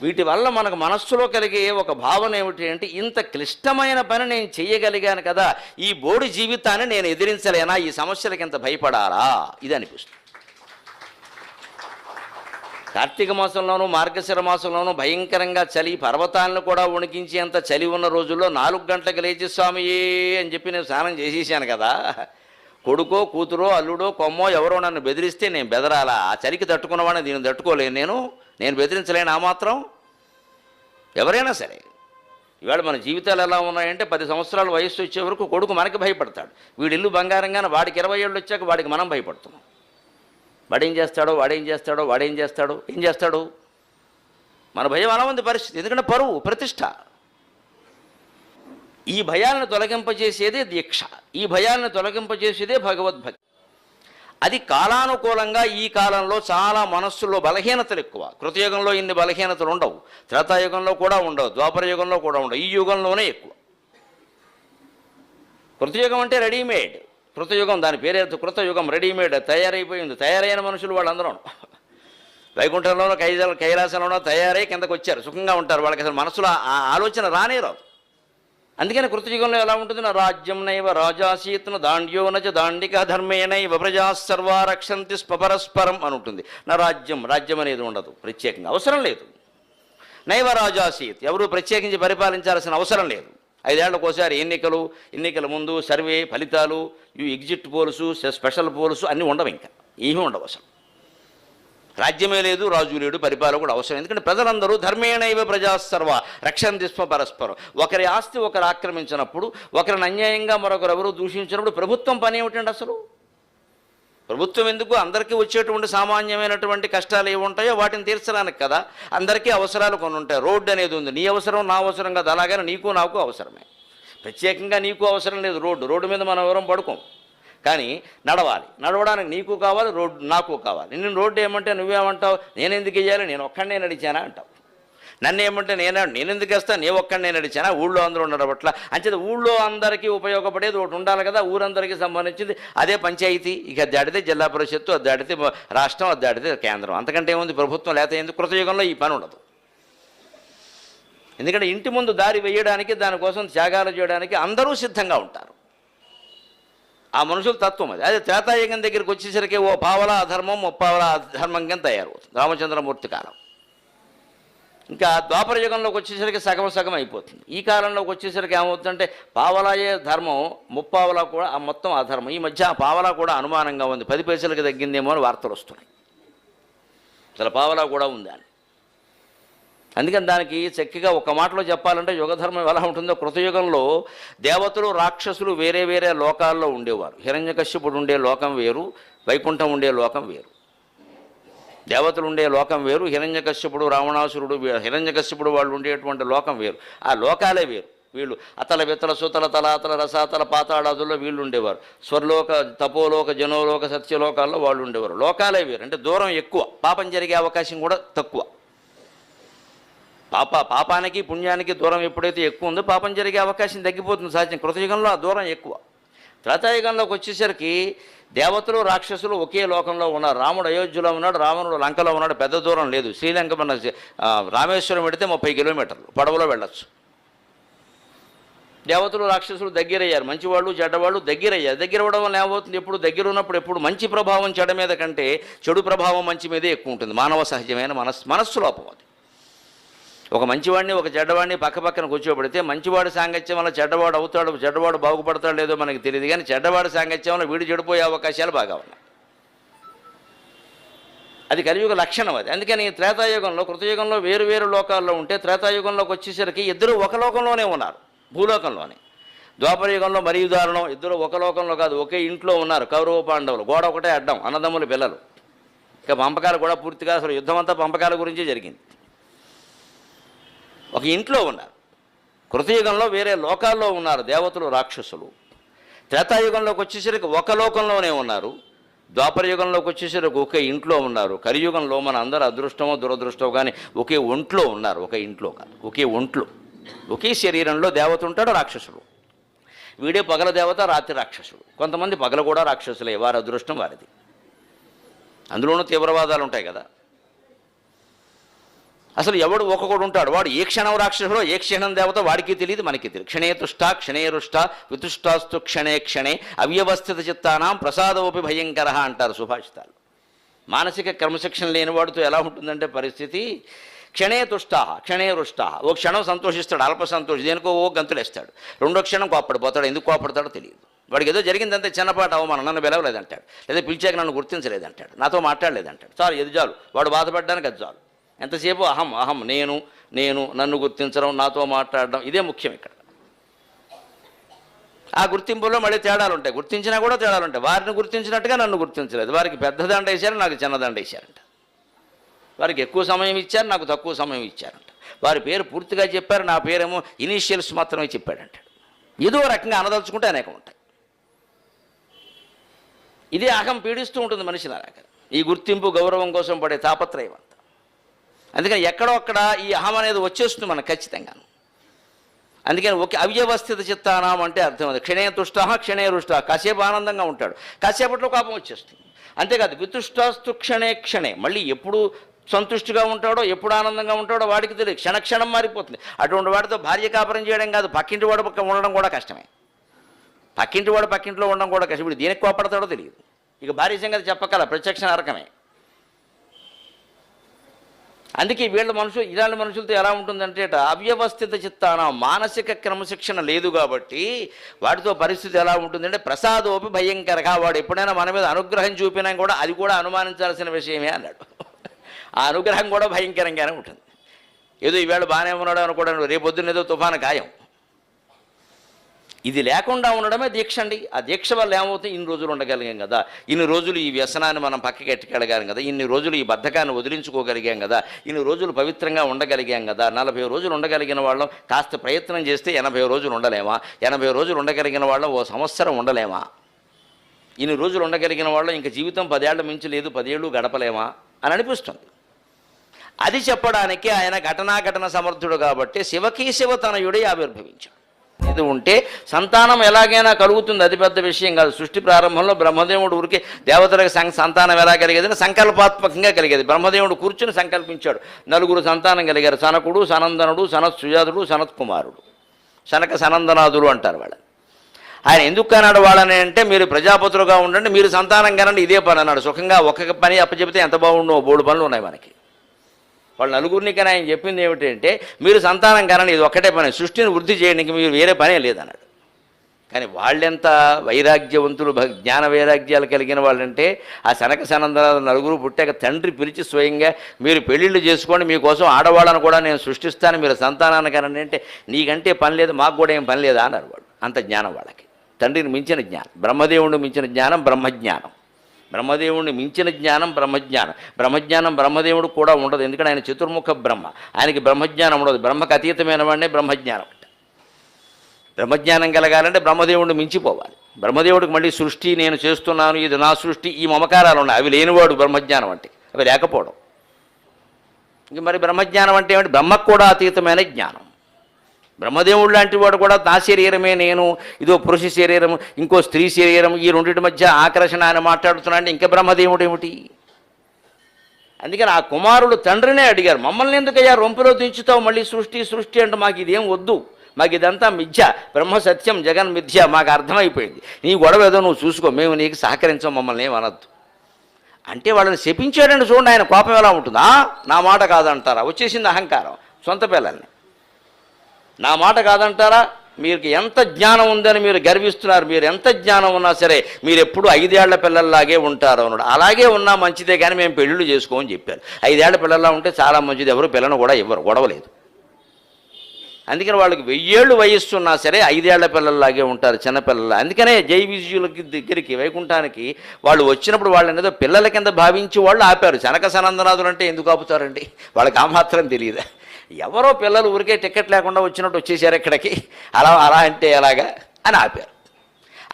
వీటి వల్ల మనకు మనస్సులో కలిగే ఒక భావన ఏమిటి అంటే, ఇంత క్లిష్టమైన పని నేను చేయగలిగాను కదా, ఈ బోడి జీవితాన్ని నేను ఎదిరించలేనా, ఈ సమస్యలకు ఎంత భయపడాలా, ఇది అనిపిస్తుంది. కార్తీక మాసంలోనూ మార్గశిర మాసంలోనూ భయంకరంగా చలి, పర్వతాలను కూడా వణికించేంత చలి ఉన్న రోజుల్లో 4 గంటలకు లేచి స్వామియే అని చెప్పి నేను స్నానం చేసేసాను కదా. కొడుకో కూతురో అల్లుడో కొమ్మో ఎవరో నన్ను బెదిరిస్తే నేను బెదరాలా? ఆ చలికి తట్టుకున్నవాడిని దీన్ని తట్టుకోలేను, నేను బెదిరించలేను ఆ మాత్రం. ఎవరైనా సరే ఇవాళ మన జీవితాలు ఎలా ఉన్నాయంటే, 10 సంవత్సరాల వయస్సు వచ్చే వరకు కొడుకు మనకి భయపడతాడు. వీడి ఇల్లు బంగారంగానే వాడికి 20 ఏళ్ళు వచ్చాక వాడికి మనం భయపడుతున్నాం. వాడేం చేస్తాడు? మన భయం అలా ఉంది పరిస్థితి. ఎందుకంటే పరువు, ప్రతిష్ట. ఈ భయాలను తొలగింపజేసేదే దీక్ష, ఈ భయాలను తొలగింపజేసేదే భగవద్భక్తి. అది కాలానుకూలంగా ఈ కాలంలో చాలా మనస్సుల్లో బలహీనతలు ఎక్కువ. కృతయుగంలో ఇన్ని బలహీనతలు ఉండవు, త్రేతాయుగంలో కూడా ఉండవు, ద్వాపర యుగంలో కూడా ఉండవు, ఈ యుగంలోనే ఎక్కువ. కృతయుగం అంటే రెడీమేడ్. కృతయుగం దాని పేరే కృతయుగం, రెడీమేడ్, తయారైపోయింది. తయారైన మనుషులు వాళ్ళందరూ వైకుంఠంలోనో కైలాసంలోనో తయారై కిందకు వచ్చారు, సుఖంగా ఉంటారు. వాళ్ళకి అసలు మనసులో ఆలోచన రానే రాదు. అందుకని కృతయుగంలో ఎలా ఉంటుంది, నా రాజ్యం నైవ రాజాసీత్న దాండ్యో నచ దాండిక ధర్మేనైవ ప్రజా సర్వా రక్షంతి స్వపరస్పరం అని ఉంటుంది. నా రాజ్యం అనేది ఉండదు, ప్రత్యేకంగా అవసరం లేదు. నైవ రాజాసీత్, ఎవరు ప్రత్యేకించి పరిపాలించాల్సిన అవసరం లేదు. 5 ఏళ్లకోసారి ఎన్నికల ముందు సర్వే ఫలితాలు, ఎగ్జిట్ పోల్సు, స్పెషల్ పోల్సు అన్నీ ఉండవు, ఇంకా ఏమీ ఉండవు. అసలు రాజ్యమే లేదు, రాజు లేడు, పరిపాలన కూడా అవసరం. ఎందుకంటే ప్రజలందరూ ధర్మేణైవ ప్రజాసర్వ రక్షంతి స్వ పరస్పరం. ఒకరి ఆస్తి ఒకరు ఆక్రమించినప్పుడు, ఒకరిని అన్యాయంగా మరొకరు ఎవరు దూషించినప్పుడు ప్రభుత్వం పని ఏమిటండి అసలు? ప్రభుత్వం ఎందుకు? అందరికీ వచ్చేటువంటి సామాన్యమైనటువంటి కష్టాలు ఏమి ఉంటాయో వాటిని తీర్చడానికి కదా. అందరికీ అవసరాలు కొన్ని ఉంటాయి. రోడ్డు అనేది ఉంది, నీ అవసరం నా అవసరం కదా, అలాగని నీకు నాకు అవసరమే. ప్రత్యేకంగా నీకు అవసరం లేదు రోడ్డు మీద మనం ఎవరం పడుకోం. కానీ నడవడానికి నీకు కావాలి, రోడ్డు నాకు కావాలి. నేను రోడ్డు ఏమంటే నువ్వేమంటావు, నేను ఎందుకు వేయాలి, నేను ఒక్కడనే నడిచానా అంటావు. నన్ను ఏమంటే నేను ఎందుకు వేస్తాను, నీ ఒక్కడనే నడిచానా, ఊళ్ళో అందరూ ఉండడం పట్ల. అంచేది ఊళ్ళో అందరికీ ఉపయోగపడేది ఒకటి ఉండాలి కదా, ఊరందరికీ సంబంధించింది అదే పంచాయతీ. ఇక అది దాడితే జిల్లా పరిషత్తు, అది దాడితే రాష్ట్రం, అది దాడితే కేంద్రం. అంతకంటే ఏముంది ప్రభుత్వం. లేకపోతే ఎందుకు కృతయుగంలో ఈ పని ఉండదు. ఎందుకంటే ఇంటి ముందు దారి వేయడానికి, దానికోసం త్యాగాలు చేయడానికి అందరూ సిద్ధంగా ఉంటారు. ఆ మనుషుల తత్వం అది. అదే త్రేతాయుగం దగ్గరికి వచ్చేసరికి ఓ పావలా అధర్మం, ముప్పావలా అధర్మం కింద తయారవుతుంది. రామచంద్రమూర్తి కాలం ఇంకా ద్వాపర యుగంలోకి వచ్చేసరికి సగం సగం అయిపోతుంది. ఈ కాలంలోకి వచ్చేసరికి ఏమవుతుందంటే పావలాయే ధర్మం, ముప్పావలా కూడా ఆ మొత్తం అధర్మం. ఈ మధ్య ఆ పావలా కూడా అనుమానంగా ఉంది, 10 పైసలకి తగ్గిందేమో అని వార్తలు వస్తున్నాయి. అసలు పావలా కూడా ఉంది అని. అందుకని దానికి చక్కగా ఒక మాటలో చెప్పాలంటే యుగధర్మం ఎలా ఉంటుందో, కృతయుగంలో దేవతలు రాక్షసులు వేరే వేరే లోకాల్లో ఉండేవారు. హిరణ్యకశ్యపుడు ఉండే లోకం వేరు, వైకుంఠం ఉండే లోకం వేరు. దేవతలు ఉండే లోకం వేరు, హిరణ్యకశ్యపుడు రావణాసురుడు హిరణ్యకశ్యపుడు వాళ్ళు ఉండేటువంటి లోకం వేరు. ఆ లోకాలే వేరు. వీళ్ళు అతల వితల సుతల తలాతల రసాతల పాతాళాదుల్లో వీళ్ళు ఉండేవారు. స్వర్లోక, తపోలోక, జనోలోక, సత్యలోకాల్లో వాళ్ళు ఉండేవారు. లోకాలే వేరు. అంటే దూరం ఎక్కువ, పాపం జరిగే అవకాశం కూడా తక్కువ. పాపానికి పుణ్యానికి దూరం ఎప్పుడైతే ఎక్కువ ఉందో పాపం జరిగే అవకాశం తగ్గిపోతుంది సహజం. కృతయుగంలో ఆ దూరం ఎక్కువ. త్రేతాయుగంలోకి వచ్చేసరికి దేవతలు రాక్షసులు ఒకే లోకంలో ఉన్నారు. రాముడు అయోధ్యలో ఉన్నాడు, రావణుడు లంకలో ఉన్నాడు. పెద్ద దూరం లేదు. శ్రీలంక మన రామేశ్వరం పెడితే 30 కిలోమీటర్లు పడవలో వెళ్ళచ్చు. దేవతలు రాక్షసులు దగ్గరయ్యారు, మంచివాళ్ళు చెడ్డవాళ్ళు దగ్గరయ్యారు. దగ్గర అవ్వడం వల్ల ఏమవుతుంది, ఎప్పుడు దగ్గర ఉన్నప్పుడు ఎప్పుడు మంచి ప్రభావం చెడ మీద కంటే చెడు ప్రభావం మంచి మీదే ఎక్కువ ఉంటుంది. మానవ సహజమైన మనస్సు లోపం అది. ఒక మంచివాడిని ఒక చెడ్డవాడిని పక్కన కూర్చోబెడితే మంచివాడి సాంగత్యం వల్ల చెడ్డవాడు అవుతాడు, చెడ్డవాడు బాగుపడతాడు లేదో మనకి తెలియదు, కానీ చెడ్డవాడి సాంగత్యం వల్ల వీడు చెడిపోయే అవకాశాలు బాగా ఉన్నాయి. అది కలియుగ లక్షణం అది. అందుకని త్రేతాయుగంలో, కృతయుగంలో వేరు వేరు లోకాల్లో ఉంటే త్రేతాయుగంలోకి వచ్చేసరికి ఇద్దరు ఒక లోకంలోనే ఉన్నారు, భూలోకంలోనే. ద్వాపరయుగంలో మరీ ఉదాహరణం, ఇద్దరు ఒక లోకంలో కాదు, ఒకే ఇంట్లో ఉన్నారు. కౌరవ పాండవులు, గోడ ఒకటే అడ్డం, అన్నదమ్ముల పిల్లలు. ఇక పంపకాలు కూడా పూర్తిగా, అసలు యుద్ధం అంతా పంపకాల గురించే జరిగింది. ఒక ఇంట్లో ఉన్నారు. కృతయుగంలో వేరే లోకాల్లో ఉన్నారు దేవతలు రాక్షసులు. త్రేతాయుగంలోకి వచ్చేసరికి ఒక లోకంలోనే ఉన్నారు. ద్వాపరయుగంలోకి వచ్చేసరికి ఒకే ఇంట్లో ఉన్నారు. కలియుగంలో మన అందరూ అదృష్టమో దురదృష్టమో కానీ ఒకే ఒంట్లో ఉన్నారు. ఒక ఇంట్లో కాదు, ఒకే ఒంట్లో, ఒకే శరీరంలో దేవత ఉంటాడు, రాక్షసుడు. వీడే పగల దేవత, రాత్రి రాక్షసుడు. కొంతమంది పగల కూడా రాక్షసులే, వారి అదృష్టం వారిది. అందులోనూ తీవ్రవాదాలు ఉంటాయి కదా. అసలు ఎవడు ఒక్కొక్కడు ఉంటాడు, వాడు ఏ క్షణం రాక్షసుడో ఏ క్షణం దేవత వాడికి తెలియదు, మనకి తెలియదు. క్షణే తుష్ట క్షణే రుష్ట వితుష్టాస్తు క్షణే క్షణే అవ్యవస్థిత చిత్తానాం ప్రసాదోపి భయంకర అంటారు సుభాషితాలు. మానసిక క్రమశిక్షణ లేని వాడితో ఎలా ఉంటుందంటే పరిస్థితి, క్షణే తుష్ట క్షణే రుష్ట. ఓ క్షణం సంతోషిస్తాడు, అల్ప సంతోషి, దేనికో ఓ గంతులేస్తాడు. రెండో క్షణం కోప్పడిపోతాడు, ఎందుకు కోప్పడతాడో తెలియదు. వాడికి ఏదో జరిగిందంటే చిన్నపాటు అవమానం, నన్ను పిలవలేదంటాడు, లేదా పిలిచాక నన్ను గుర్తించలేదంటాడు, నాతో మాట్లాడలేదంటాడు. చాలు, ఎదు చాలు, వాడు బాధపడడానికి అది చాలు. ఎంతసేపు అహం అహం, నేను నేను, నన్ను గుర్తించడం, నాతో మాట్లాడడం, ఇదే ముఖ్యం ఇక్కడ. ఆ గుర్తింపులో మళ్ళీ తేడాలు ఉంటాయి, గుర్తించినా కూడా తేడాలు ఉంటాయి. వారిని గుర్తించినట్టుగా నన్ను గుర్తించలేదు. వారికి పెద్ద దండ వేశారు, నాకు చిన్న దండ వేశారంట. వారికి ఎక్కువ సమయం ఇచ్చారు, నాకు తక్కువ సమయం ఇచ్చారంట. వారి పేరు పూర్తిగా చెప్పారు, నా పేరేమో ఇనీషియల్స్ మాత్రమే చెప్పాడంటాడు. ఏదో రకంగా అనదలుచుకుంటే అనేకం ఉంటాయి. ఇదే అహం పీడిస్తూ ఉంటుంది మనిషిని. ఈ గుర్తింపు గౌరవం కోసం పడే తాపత్రయం అంతా. అందుకని ఎక్కడో అక్కడ ఈ అహం అనేది వచ్చేస్తుంది మనకు ఖచ్చితంగాను. అందుకని ఒకే అవ్యవస్థిత చిత్తానాం అంటే అర్థం అది. క్షణే తుష్ట క్షణే రుష్ట, కాసేపు ఆనందంగా ఉంటాడు, కాసేపట్లో కోపం వచ్చేస్తుంది. అంతేకాదు వితుష్టాస్తు క్షణే క్షణే, మళ్ళీ ఎప్పుడు సంతుష్టిగా ఉంటాడో ఎప్పుడు ఆనందంగా ఉంటాడో వాడికి తెలియదు, క్షణక్షణం మారిపోతుంది. అటువంటి వాడితో భార్య కాపురం చేయడం కాదు, పక్కింటి వాడు పక్క ఉండడం కూడా కష్టమే. పక్కింటి వాడు పక్కింట్లో ఉండడం కూడా కష్టం. ఇప్పుడు దేనికి కోపడతాడో తెలియదు. ఇక భార్య సంగతి చెప్పగల, ప్రత్యక్ష నరకమే. అందుకే వీళ్ళ మనుషులు, ఇలాంటి మనుషులతో ఎలా ఉంటుందంటే అవ్యవస్థిత చిత్తాన, మానసిక క్రమశిక్షణ లేదు కాబట్టి వాటితో పరిస్థితి ఎలా ఉంటుందంటే ప్రసాదోపి భయంకరగా. వాడు ఎప్పుడైనా మన మీద అనుగ్రహం చూపినా కూడా అది కూడా అనుమానించాల్సిన విషయమే అన్నాడు. ఆ అనుగ్రహం కూడా భయంకరంగానే ఉంటుంది. ఏదో ఈవేళ బాగానే ఉన్నాడు అనుకోవడం, రేపొద్దున ఏదో తుఫాను ఖాయం. ఇది లేకుండా ఉండడమే దీక్ష అండి. ఆ దీక్ష వల్ల ఏమవుతుంది, ఇన్ని రోజులు ఉండగలిగాం కదా, ఇన్ని రోజులు ఈ వ్యసనాన్ని మనం పక్కకి ఎట్టుకెళ్ళగాం కదా, ఇన్ని రోజులు ఈ బద్ధకాన్ని వదిలించుకోగలిగాం కదా, ఇన్ని రోజులు పవిత్రంగా ఉండగలిగాం కదా. 40 రోజులు ఉండగలిగిన వాళ్ళం కాస్త ప్రయత్నం చేస్తే 80 రోజులు ఉండలేమా? 80 రోజులు ఉండగలిగిన వాళ్ళం ఓ సంవత్సరం ఉండలేమా? ఇన్ని రోజులు ఉండగలిగిన వాళ్ళం ఇంక జీవితం 10 ఏళ్ల మించి లేదు, 10 ఏళ్ళు గడపలేమా అని అనిపిస్తుంది. అది చెప్పడానికి ఆయన ఘటన సమర్థుడు కాబట్టి శివకేశవ తనయుడే ఆవిర్భవించాడు. ఇది ఉంటే సంతానం ఎలాగైనా కలుగుతుంది, అది పెద్ద విషయం కాదు. సృష్టి ప్రారంభంలో బ్రహ్మదేవుడు ఊరికి దేవతలకు సంతానం ఎలా కలిగేదని సంకల్పాత్మకంగా కలిగేది. బ్రహ్మదేవుడు కూర్చుని సంకల్పించాడు. 4 సంతానం కలిగారు, సనకుడు, సనందనుడు, సనత్సుజాతుడు, సనత్కుమారుడు. సనక సనందనాథులు అంటారు వాళ్ళని. ఆయన ఎందుకు అన్నాడు వాళ్ళని అంటే, మీరు ప్రజాపతులుగా ఉండండి, మీరు సంతానం కనండి, ఇదే పని అన్నాడు. సుఖంగా ఒక్కొక్క పని అప్పచెబితే ఎంత బాగుండో, 3 పనులు ఉన్నాయి మనకి. వాళ్ళు నలుగురిని కానీ ఆయన చెప్పింది ఏమిటంటే మీరు సంతానం కనండి, ఇది ఒక్కటే పని, సృష్టిని వృద్ధి చేయడానికి మీరు వేరే పనే లేదన్నాడు. కానీ వాళ్ళెంత వైరాగ్యవంతులు, జ్ఞాన వైరాగ్యాలు కలిగిన వాళ్ళంటే ఆ సనక సనందనాలు నలుగురు పుట్టాక తండ్రి పిలిచి స్వయంగా మీరు పెళ్ళిళ్ళు చేసుకోండి, మీకోసం ఆడవాళ్ళను కూడా నేను సృష్టిస్తాను, మీరు సంతానాన్ని కనండి అంటే నీకంటే పని లేదు, మాకు కూడా ఏం పని లేదా అన్నారు వాళ్ళు. అంత జ్ఞానం వాళ్ళకి. తండ్రిని మించిన జ్ఞానం, బ్రహ్మదేవుడిని మించిన జ్ఞానం బ్రహ్మజ్ఞానం, బ్రహ్మదేవుడిని మించిన జ్ఞానం బ్రహ్మజ్ఞానం. బ్రహ్మజ్ఞానం బ్రహ్మదేవుడు కూడా ఉండదు, ఎందుకంటే ఆయన చతుర్ముఖ బ్రహ్మ, ఆయనకి బ్రహ్మజ్ఞానం ఉండదు. బ్రహ్మకు అతీతమైన వాడినే బ్రహ్మజ్ఞానం. బ్రహ్మజ్ఞానం కలగాలంటే బ్రహ్మదేవుడిని మించిపోవాలి. బ్రహ్మదేవుడికి మళ్ళీ సృష్టి నేను చేస్తున్నాను, ఇది నా సృష్టి, ఈ మమకారాలు ఉన్నాయి, అవి లేనివాడు బ్రహ్మజ్ఞానం అంటే, అవి లేకపోవడం. ఇంక మరి బ్రహ్మజ్ఞానం అంటే ఏమిటి? బ్రహ్మకు కూడా అతీతమైన జ్ఞానం. బ్రహ్మదేవుడు లాంటి వాడు కూడా నా శరీరమే నేను, ఇదో పురుష శరీరం, ఇంకో స్త్రీ శరీరం, ఈ రెండింటి మధ్య ఆకర్షణ అని మాట్లాడుతున్నాడు, ఇంకా బ్రహ్మదేవుడు ఏమిటి? అందుకని ఆ కుమారుడు తండ్రినే అడిగారు, మమ్మల్ని ఎందుకయ్యా రొంపులో దించుతావు, మళ్ళీ సృష్టి సృష్టి అంటే మాకు ఇదేం వద్దు, మాకు ఇదంతా మిథ్య, బ్రహ్మ సత్యం జగన్ మిథ్య, మాకు అర్థమైపోయింది, నీ గొడవ ఏదో నువ్వు చూసుకో, మేము నీకు సహకరించాం, మమ్మల్ని ఏమనద్దు అంటే వాళ్ళని శపించాడండి. చూడండి ఆయన కోపం ఎలా ఉంటుందా, నా మాట కాదంటారా, వచ్చేసింది అహంకారం. సొంత పిల్లల్ని నా మాట కాదంటారా, మీకు ఎంత జ్ఞానం ఉందని మీరు గర్విస్తున్నారు, మీరు ఎంత జ్ఞానం ఉన్నా సరే మీరు ఎప్పుడు 5 ఏళ్ల పిల్లల్లాగే ఉంటారు అన్నాడు. అలాగే ఉన్నా మంచిదే కానీ మేము పెళ్ళిళ్ళు చేసుకోమని చెప్పారు. 5 ఏళ్ల పిల్లల్లా ఉంటే చాలా మంచిది, ఎవరు పిల్లను కూడా ఇవ్వరు, గొడవలేదు. అందుకని వాళ్ళకి 1000 ఏళ్ళు వయస్సు ఉన్నా సరే 5 ఏళ్ల పిల్లల్లాగే ఉంటారు, చిన్నపిల్లలు. అందుకనే జై విజయులకి దగ్గరికి వైకుంఠానికి వాళ్ళు వచ్చినప్పుడు వాళ్ళని ఏదో పిల్లల కింద భావించి వాళ్ళు ఆపారు. సనక సనందనాథులు అంటే ఎందుకు ఆపుతారండి, వాళ్ళకి ఆ మాత్రం తెలియదు. ఎవరో పిల్లలు ఊరికే టికెట్ లేకుండా వచ్చినట్టు వచ్చేసారు ఇక్కడికి, అలా అంటే ఎలాగా అని ఆపారు.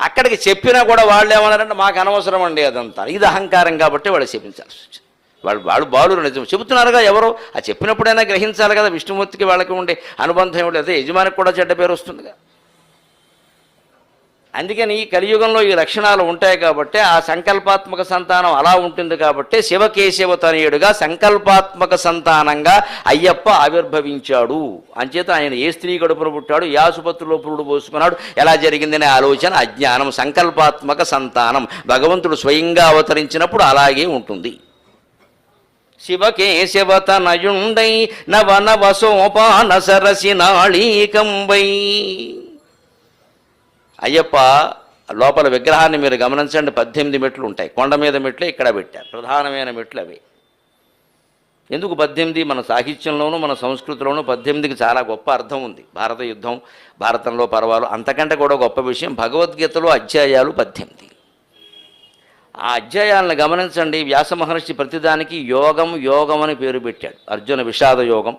అక్కడికి చెప్పినా కూడా వాళ్ళు ఏమన్నారంటే మాకు అనవసరం అండి అదంతా, ఇది అహంకారం కాబట్టి వాళ్ళు చెప్పించాల్సి వచ్చింది. వాళ్ళు బాలురు నిజం చెబుతున్నారుగా, ఎవరో ఆ చెప్పినప్పుడైనా గ్రహించాలి కదా. విష్ణుమూర్తికి వాళ్ళకి ఉండే అనుబంధం ఏమిటి, అదే యజమానికి కూడా చెడ్డ పేరు వస్తుందిగా. అందుకని ఈ కలియుగంలో ఈ లక్షణాలు ఉంటాయి కాబట్టి ఆ సంకల్పాత్మక సంతానం అలా ఉంటుంది కాబట్టి శివకేశవ తనయుడుగా సంకల్పాత్మక సంతానంగా అయ్యప్ప ఆవిర్భవించాడు. అంచేత ఆయన ఏ స్త్రీ కడుపున పుట్టాడు, ఏ ఆసుపత్రిలో పురుడు పోసుకున్నాడు, ఎలా జరిగిందనే ఆలోచన అజ్ఞానం. సంకల్పాత్మక సంతానం భగవంతుడు స్వయంగా అవతరించినప్పుడు అలాగే ఉంటుంది. శివకేశవ తనయుండై నవనవ సోపాన సరసి నాళీకంబై. అయ్యప్ప లోపల విగ్రహాన్ని మీరు గమనించండి, 18 మెట్లు ఉంటాయి. కొండ మీద మెట్లే ఇక్కడ పెట్టారు, ప్రధానమైన మెట్లు అవి. ఎందుకు 18? మన సాహిత్యంలోనూ మన సంస్కృతిలోనూ 18కి చాలా గొప్ప అర్థం ఉంది. భారత యుద్ధం, భారతంలో పర్వాలు, అంతకంటే కూడా గొప్ప విషయం భగవద్గీతలో అధ్యాయాలు 18. ఆ అధ్యాయాలను గమనించండి. వ్యాస మహర్షి ప్రతిదానికి యోగం యోగం అని పేరు పెట్టాడు. అర్జున విషాద యోగం,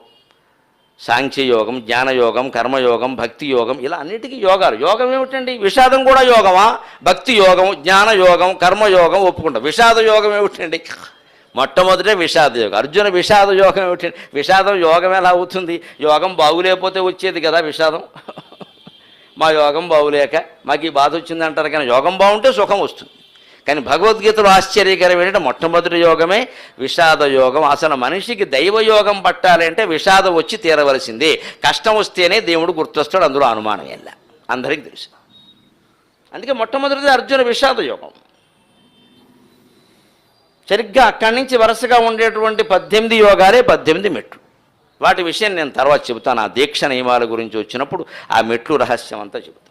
సాంఖ్యయోగం, జ్ఞానయోగం, కర్మయోగం, భక్తి యోగం, ఇలా అన్నిటికీ యోగాలు. యోగం ఏమిటండి? విషాదం కూడా యోగమా? భక్తి యోగం, జ్ఞానయోగం, కర్మయోగం ఒప్పుకుంటాం. విషాద యోగం ఏమిటండి? మొట్టమొదటే విషాద యోగం. అర్జున విషాద యోగం ఏమిటండి? విషాదం యోగం ఎలా అవుతుంది? యోగం బాగులేకపోతే వచ్చేది కదా విషాదం. మా యోగం బాగులేక మాకు ఈ బాధ వచ్చింది అంటారు, కానీ యోగం బాగుంటే సుఖం వస్తుంది. కానీ భగవద్గీతలో ఆశ్చర్యకరం ఏంటంటే మొట్టమొదటి యోగమే విషాద యోగం. అసలు మనిషికి దైవయోగం పట్టాలంటే విషాదం వచ్చి తీరవలసిందే. కష్టం వస్తేనే దేవుడు గుర్తొస్తాడు, అందులో అనుమానం ఎలా అందరికీ తెలుసు. అందుకే మొట్టమొదటిది అర్జున విషాద యోగం. సరిగ్గా అక్కడి నుంచి వరుసగా ఉండేటువంటి 18 యోగాలే 18 మెట్లు. వాటి విషయం నేను తర్వాత చెబుతాను. ఆ దీక్ష నియమాల గురించి వచ్చినప్పుడు ఆ మెట్లు రహస్యం అంతా చెబుతాను.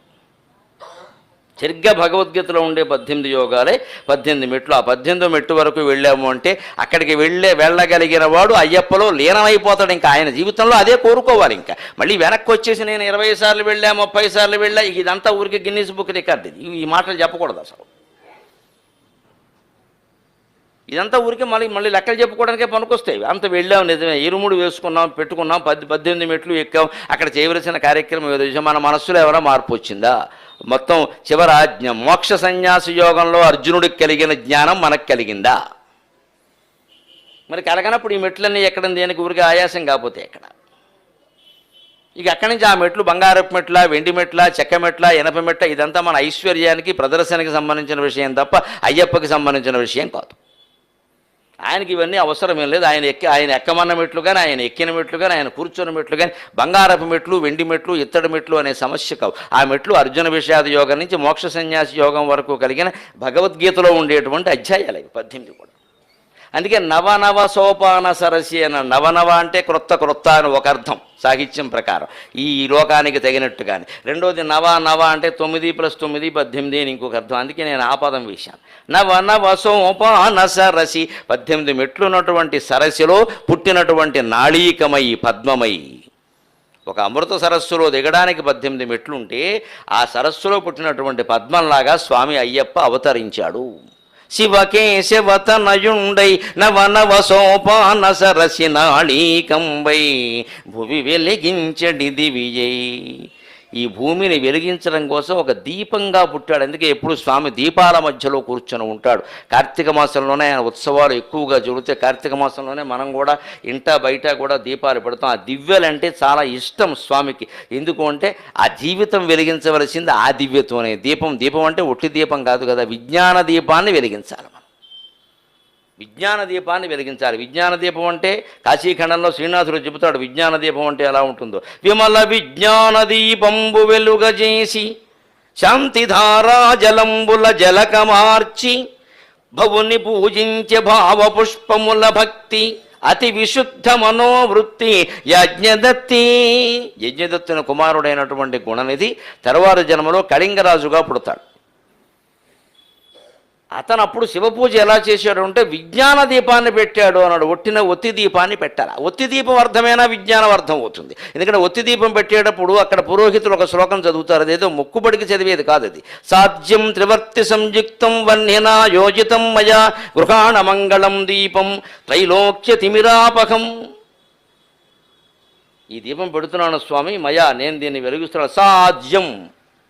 సరిగ్గా భగవద్గీతలో ఉండే 18 యోగాలే 18 మెట్లు. ఆ 18 మెట్టు వరకు వెళ్ళాము అంటే అక్కడికి వెళ్ళగలిగిన వాడు అయ్యప్పలో లీనమైపోతాడు. ఇంకా ఆయన జీవితంలో అదే కోరుకోవాలి. ఇంకా మళ్ళీ వెనక్కి వచ్చేసి నేను 20 సార్లు వెళ్ళా, 30 సార్లు వెళ్ళా, ఇదంతా ఊరికి గిన్నీస్ బుక్ రికార్డు. ఈ మాటలు చెప్పకూడదు అసలు. ఇదంతా ఊరికే మళ్ళీ లెక్కలు చెప్పుకోవడానికే పనికొస్తాయి. అంత వెళ్ళాం, నిజమే, ఇరుముడు వేసుకున్నాం, పెట్టుకున్నాం, 18 మెట్లు ఎక్కాం, అక్కడ చేయవలసిన కార్యక్రమం ఏదో మన మనస్సులో ఎవరో మార్పు వచ్చిందా? మొత్తం చివరాజ్ఞ మోక్ష సన్యాస యోగంలో అర్జునుడికి కలిగిన జ్ఞానం మనకు కలిగిందా? మరి కలగనప్పుడు ఈ మెట్లన్నీ ఎక్కడం దేనికి? ఊరికే ఆయాసం కాకపోతే ఎక్కడ? ఇక అక్కడి నుంచి ఆ మెట్లు బంగారపు మెట్ల, వెండి మెట్ల, చెక్క మెట్ల, ఇనప మెట్ల, ఇదంతా మన ఐశ్వర్యానికి ప్రదర్శనకి సంబంధించిన విషయం తప్ప అయ్యప్పకి సంబంధించిన విషయం కాదు. ఆయనకి ఇవన్నీ అవసరమేం లేదు. ఆయన ఎక్కమన్న మెట్లు కానీ, ఆయన ఎక్కిన మెట్లు కానీ, ఆయన కూర్చొని మెట్లు కానీ బంగారపు మెట్లు, వెండి మెట్లు, ఇత్తడి మెట్లు అనే సమస్య కావు. ఆ మెట్లు అర్జున విషాద యోగం నుంచి మోక్ష సన్యాసి యోగం వరకు కలిగిన భగవద్గీతలో ఉండేటువంటి అధ్యాయాలు 18 కూడా. అందుకే నవనవ సోపాన సరసి అన్న. నవనవ అంటే క్రొత్త క్రొత్త అని ఒక అర్థం సాహిత్యం ప్రకారం, ఈ లోకానికి తగినట్టుగాని. రెండోది నవ నవ అంటే 9 + 9 18 అని ఇంకొక అర్థం. అందుకే నేను ఆ పదం వేశాను. నవనవ సోపాన సరసి, 18 మెట్లు ఉన్నటువంటి సరస్సులో పుట్టినటువంటి నాళీకమయి పద్మమయి. ఒక అమృత సరస్సులో దిగడానికి 18 మెట్లుంటే ఆ సరస్సులో పుట్టినటువంటి పద్మంలాగా స్వామి అయ్యప్ప అవతరించాడు. శివకేశవతనయుండై నవనవ సోపాన సరసి నాళీకంబై భువి వెలిగించడి దివియై. ఈ భూమిని వెలిగించడం కోసం ఒక దీపంగా పుట్టాడు. అందుకే ఎప్పుడు స్వామి దీపాల మధ్యలో కూర్చొని ఉంటాడు. కార్తీక మాసంలోనే ఆయన ఉత్సవాలు ఎక్కువగా జరుగుతాయి. కార్తీక మాసంలోనే మనం కూడా ఇంట బయట కూడా దీపాలు పెడతాం. ఆ దివ్యలంటే చాలా ఇష్టం స్వామికి. ఎందుకు అంటే ఆ జీవితం వెలిగించవలసింది ఆ దివ్యతోనే. దీపం అంటే ఒట్టి దీపం కాదు కదా, విజ్ఞాన దీపాన్ని వెలిగించాలి. విజ్ఞాన దీపాన్ని వెలిగించాలి. విజ్ఞాన దీపం అంటే కాశీఖండంలో శ్రీనాథుడు చెబుతాడు విజ్ఞాన దీపం అంటే ఎలా ఉంటుందో. విమల విజ్ఞాన దీపంబు వెలుగజేసి శాంతిధారా జలంబుల జలకమార్చి భవుని పూజించే భావపుష్పముల భక్తి అతి విశుద్ధ మనోవృత్తి యజ్ఞదత్తి. యజ్ఞదత్తుని కుమారుడైనటువంటి గుణనిధి తర్వాత జన్మలో కళింగరాజుగా పుడతాడు. అతను అప్పుడు శివపూజ ఎలా చేశాడు అంటే విజ్ఞాన దీపాన్ని పెట్టాడు అన్నాడు. ఒత్తి దీపాన్ని పెట్టాలి. ఒత్తి దీపం అర్థమైనా విజ్ఞానం అర్థం అవుతుంది. ఎందుకంటే ఒత్తి దీపం పెట్టేటప్పుడు అక్కడ పురోహితులు ఒక శ్లోకం చదువుతారు. అదేదో మొక్కుబడికి చదివేది కాదు అది. సాధ్యం త్రివర్తి సంయుక్తం వన్యనా యోజితం మయా గృహాణ మంగళం దీపం త్రైలోక్య తిమిరాపకం. ఈ దీపం పెడుతున్నాను స్వామి, మయా నేను దీన్ని వెలిగిస్తున్నాను. సాధ్యం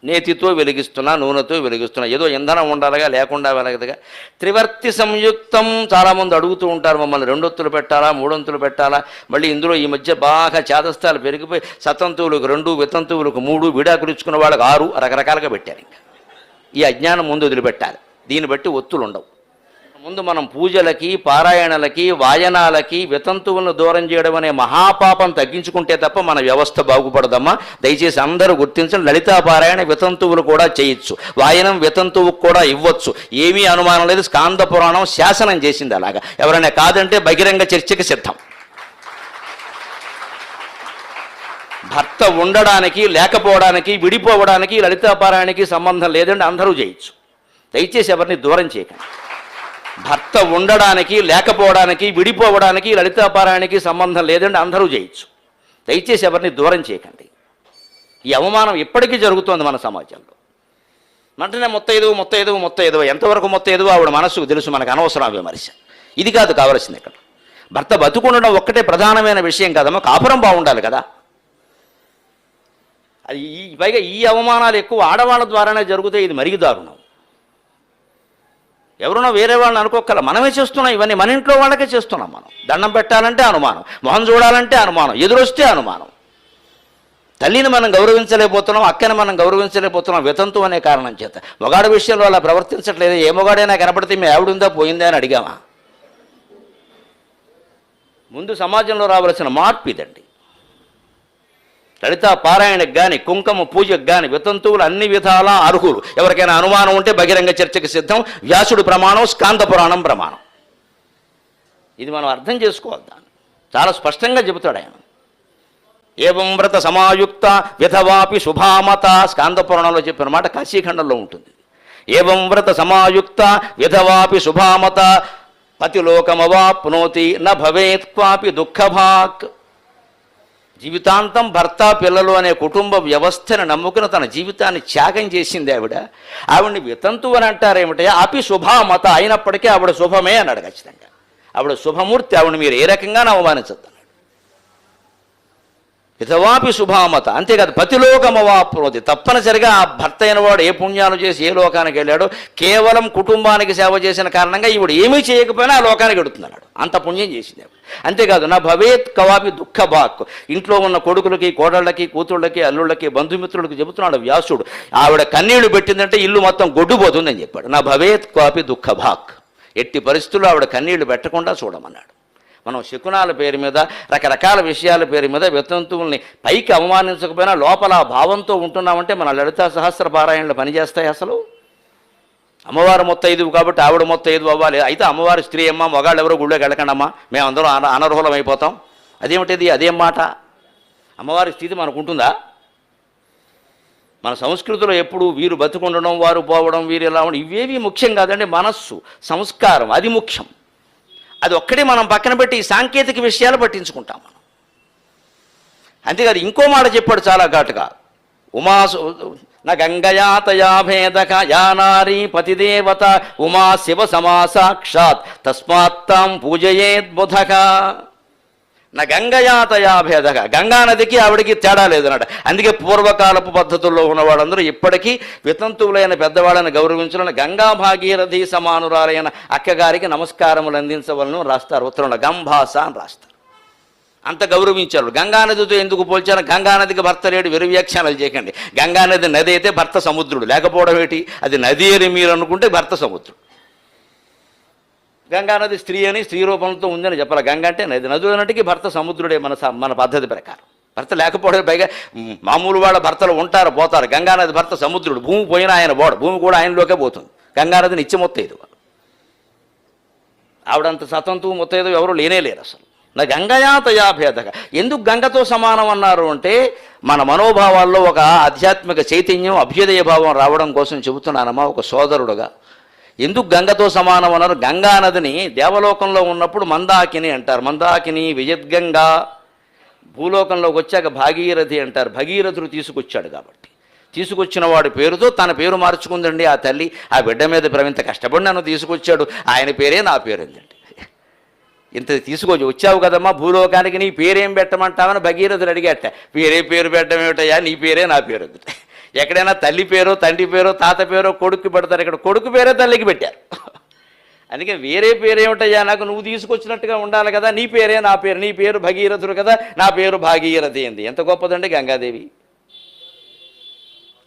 నేతితో వెలిగిస్తున్నా, నూనెతో వెలిగిస్తున్నా. ఏదో ఇంధనం ఉండాలిగా, లేకుండా వెలగదుగా. త్రివర్తి సంయుక్తం చాలామంది అడుగుతూ ఉంటారు మమ్మల్ని 2 ఒత్తులు పెట్టాలా 3 ఒత్తులు పెట్టాలా. మళ్ళీ ఇందులో ఈ మధ్య బాగా చేదస్తాలు పెరిగిపోయి సతంతువులకు 2 వితంతువులకు 3 విడాకులు ఇచ్చుకున్న వాళ్ళకి 6 రకరకాలుగా పెట్టారు. ఇంకా ఈ అజ్ఞానం ముందు వదిలిపెట్టాలి. దీన్ని బట్టి ఒత్తులు ఉండవు. ముందు మనం పూజలకి పారాయణలకి వాయనాలకి వితంతువులను దూరం చేయడం అనే మహాపాపం తగ్గించుకుంటే తప్ప మన వ్యవస్థ బాగుపడదమ్మా. దయచేసి అందరూ గుర్తించండి. లలితా పారాయణ వితంతువులు కూడా చేయొచ్చు, వాయనం వితంతువుకు కూడా ఇవ్వచ్చు. ఏమీ అనుమానం లేదు. స్కాంద పురాణం శాసనం చేసింది అలాగా. ఎవరైనా కాదంటే బహిరంగ చర్చకి సిద్ధం. భర్త ఉండడానికి లేకపోవడానికి విడిపోవడానికి లలితా పారాయణకి సంబంధం లేదండి, అందరూ చేయొచ్చు. దయచేసి ఎవరిని దూరం చేయకండి. భర్త ఉండడానికి లేకపోవడానికి విడిపోవడానికి లలితా పారాయణకి సంబంధం లేదండి, అందరూ చేయొచ్చు. దయచేసి ఎవరిని దూరం చేయకండి. ఈ అవమానం ఇప్పటికీ జరుగుతోంది మన సమాజంలో. వెంటనే మొత్తైదువు ఎంతవరకు మొత్తైదువు ఆవిడ మనస్సుకు తెలుసు, మనకు అనవసరం విమర్శ. ఇది కాదు కావలసింది. ఇక్కడ భర్త బతుకుండడం ఒక్కటే ప్రధానమైన విషయం కాదమ్మా, కాపురం బాగుండాలి కదా. అది పైగా ఈ అవమానాలు ఎక్కువ ఆడవాళ్ళ ద్వారానే జరుగుతాయి. ఇది మరీ దారుణం. ఎవరునో వేరే వాళ్ళని అనుకోకల, మనమే చేస్తున్నాం ఇవన్నీ. మన ఇంట్లో వాళ్ళకే చేస్తున్నాం. మనం దండం పెట్టాలంటే అనుమానం, మొహం చూడాలంటే అనుమానం, ఎదురొస్తే అనుమానం. తల్లిని మనం గౌరవించలేకపోతున్నాం, అక్కని మనం గౌరవించలేకపోతున్నాం వితంతు అనే కారణం చేత. మొగాడి విషయంలో అలా ప్రవర్తించట్లేదు. ఏ మొగాడైనా కనపడితే మీ ఆవిడుందా పోయిందా అని అడిగామా? ముందు సమాజంలో రావాల్సిన మార్పు ఇదండి. లలితా పారాయణకు కానీ కుంకుమ పూజకు కానీ వితంతువులు అన్ని విధాలా అర్హులు. ఎవరికైనా అనుమానం ఉంటే బహిరంగ చర్చకి సిద్ధం. వ్యాసుడు ప్రమాణం, స్కాంద పురాణం ప్రమాణం. ఇది మనం అర్థం చేసుకోవాలి. దాన్ని చాలా స్పష్టంగా చెబుతాడు ఆయన. ఏవం వ్రత సమాయుక్త విధవాపి శుభామత. స్కాంద పురాణంలో చెప్పిన మాట కాశీఖండంలో ఉంటుంది. ఏవం వ్రత సమాయుక్త విధవాపి శుభామత పతిలోకమవాప్నోతి న భవేత్ క్వాపి దుఃఖభాక్. జీవితాంతం భర్త పిల్లలు అనే కుటుంబ వ్యవస్థను నమ్ముకుని తన జీవితాన్ని త్యాగం చేసింది ఆవిడ. ఆవిడ్ని వితంతు అని అంటారేమిటే? అపి శుభామత, అయినప్పటికీ ఆవిడ శుభమే అన్నాడు ఖచ్చితంగా. ఆవిడ శుభమూర్తి. ఆవిడ మీరు ఏ రకంగా అవమానించద్దు. విధవాపి శుభామత. అంతేకాదు పతిలోకమవాప్నోతి. తప్పనిసరిగా ఆ భర్త అయిన వాడు ఏ పుణ్యాలు చేసి ఏ లోకానికి వెళ్ళాడో కేవలం కుటుంబానికి సేవ చేసిన కారణంగా ఈవిడ ఏమీ చేయకపోయినా ఆ లోకానికి వెడుతున్నాడు. అంత పుణ్యం చేసింది ఆవిడ. అంతేకాదు నా భవేత్ కవాపి దుఃఖభాక్. ఇంట్లో ఉన్న కొడుకులకి కోడళ్ళకి కూతుళ్ళకి అల్లుళ్ళకి బంధుమిత్రులకి చెబుతున్నాడు వ్యాసుడు. ఆవిడ కన్నీళ్లు పెట్టిందంటే ఇల్లు మొత్తం గొడ్డుపోతుందని చెప్పాడు. నా భవేత్ కవాపి దుఃఖభాక్. ఎట్టి పరిస్థితుల్లో ఆవిడ కన్నీళ్లు పెట్టకుండా చూడమన్నాడు. మనం శకునాల పేరు మీద రకరకాల విషయాల పేరు మీద వితంతువుల్ని పైకి అవమానించకపోయినా లోపల భావంతో ఉంటున్నామంటే మన లలితా సహస్ర పారాయణలు పనిచేస్తాయి. అసలు అమ్మవారు మొత్తైదువు కాబట్టి ఆవిడ మొత్తైదువు అవ్వాలి. అయితే అమ్మవారి స్త్రీ అమ్మ, మగాళ్ళు ఎవరో గుళ్ళోకి వెళ్ళకండమ్మా, మేమందరం అనర్హులం అయిపోతాం. అదేమిటిది? అదేం మాట? అమ్మవారి స్థితి మనకు ఉంటుందా? మన సంస్కృతిలో ఎప్పుడు వీరు బతుకుండడం, వారు పోవడం, వీరు ఎలా ఉండడం, ఇవేవి ముఖ్యం కాదండి. మనస్సు, సంస్కారం అది ముఖ్యం. అది ఒక్కడే మనం పక్కన పెట్టి ఈ సాంకేతిక విషయాలు పట్టించుకుంటాం మనం. అంతేకాదు ఇంకో మాట చెప్పాడు చాలా ఘాటుగా, ఉమాసు నా గంగయాతయా భేదక యా నారీ పతిదేవత ఉమా శివ సమాసాక్షాత్ తస్మాత్తాం పూజయేద్బుధక. నా గంగయాతయా భేదక, గంగా నదికి ఆవిడికి తేడా లేదన్నాడు. అందుకే పూర్వకాలపు పద్ధతుల్లో ఉన్న వాళ్ళందరూ ఇప్పటికీ వితంతువులైన పెద్దవాళ్ళని గౌరవించాలని గంగా భాగీరథి సమానురాలైన అక్కగారికి నమస్కారములు అందించవలను రాస్తారు ఉత్తరంలో, గంభాస అని రాస్తారు. అంత గౌరవించారు. గంగానదితో ఎందుకు పోల్చారు? గంగానదికి భర్త లేడు, వెరు వ్యాఖ్యానాలు చేయకండి. గంగానది నది అయితే భర్త సముద్రుడు, లేకపోవడం ఏంటి? అది నది అని మీరు అనుకుంటే భర్త సముద్రుడు. గంగానది స్త్రీ అని, స్త్రీ రూపంతో ఉందని చెప్పాలి. గంగ అంటే నది, నదులన్నిటికీ భర్త సముద్రుడే మన పద్ధతి ప్రకారం. భర్త లేకపోవడం, పైగా మామూలు వాళ్ళ భర్తలు ఉంటారు పోతారు. గంగానది భర్త సముద్రుడు, భూమి పోయినా ఆయన పోడు, భూమి కూడా ఆయనలోకే పోతుంది. గంగానది నిత్యమొత్తేదు, ఆవిడంత సతంతు మొత్తేదో ఎవరు లేనే లేరు అసలు. నా గంగయాతయా భేదక. ఎందుకు గంగతో సమానం అన్నారు అంటే మన మనోభావాల్లో ఒక ఆధ్యాత్మిక చైతన్యం, అభ్యుదయ భావం రావడం కోసం చెబుతున్నానమ్మా ఒక సోదరుడుగా. ఎందుకు గంగతో సమానం అన్నారు? గంగానదిని దేవలోకంలో ఉన్నప్పుడు మందాకిని అంటారు, మందాకిని విజద్గంగా. భూలోకంలోకి వచ్చాక భాగీరథి అంటారు, భగీరథుడు తీసుకొచ్చాడు కాబట్టి. తీసుకొచ్చిన వాడి పేరుతో తన పేరు మార్చుకుందండి ఆ తల్లి. ఆ బిడ్డ మీద ప్రవింత కష్టపడి నన్ను తీసుకొచ్చాడు, ఆయన పేరే నా పేరు ఏంటండి. ఇంత తీసుకొచ్చి వచ్చావు కదమ్మా భూలోకానికి, నీ పేరేం పెట్టమంటావని భగీరథుడు అడిగట. పేరు పెట్టడం ఏమిటయ్యా, నీ పేరే నా పేరు. ఎక్కడైనా తల్లి పేరు, తండ్రి పేరు, తాత పేరు కొడుకు పెడతారు, ఇక్కడ కొడుకు పేరే తల్లికి పెట్టారు. అందుకే వేరే పేరు ఏమిటయ్యా, నాకు నువ్వు తీసుకొచ్చినట్టుగా ఉండాలి కదా, నీ పేరే నా పేరు. నీ పేరు భగీరథుడు కదా, నా పేరు భాగీరథి అంది. ఎంత గొప్పదండి గంగాదేవి.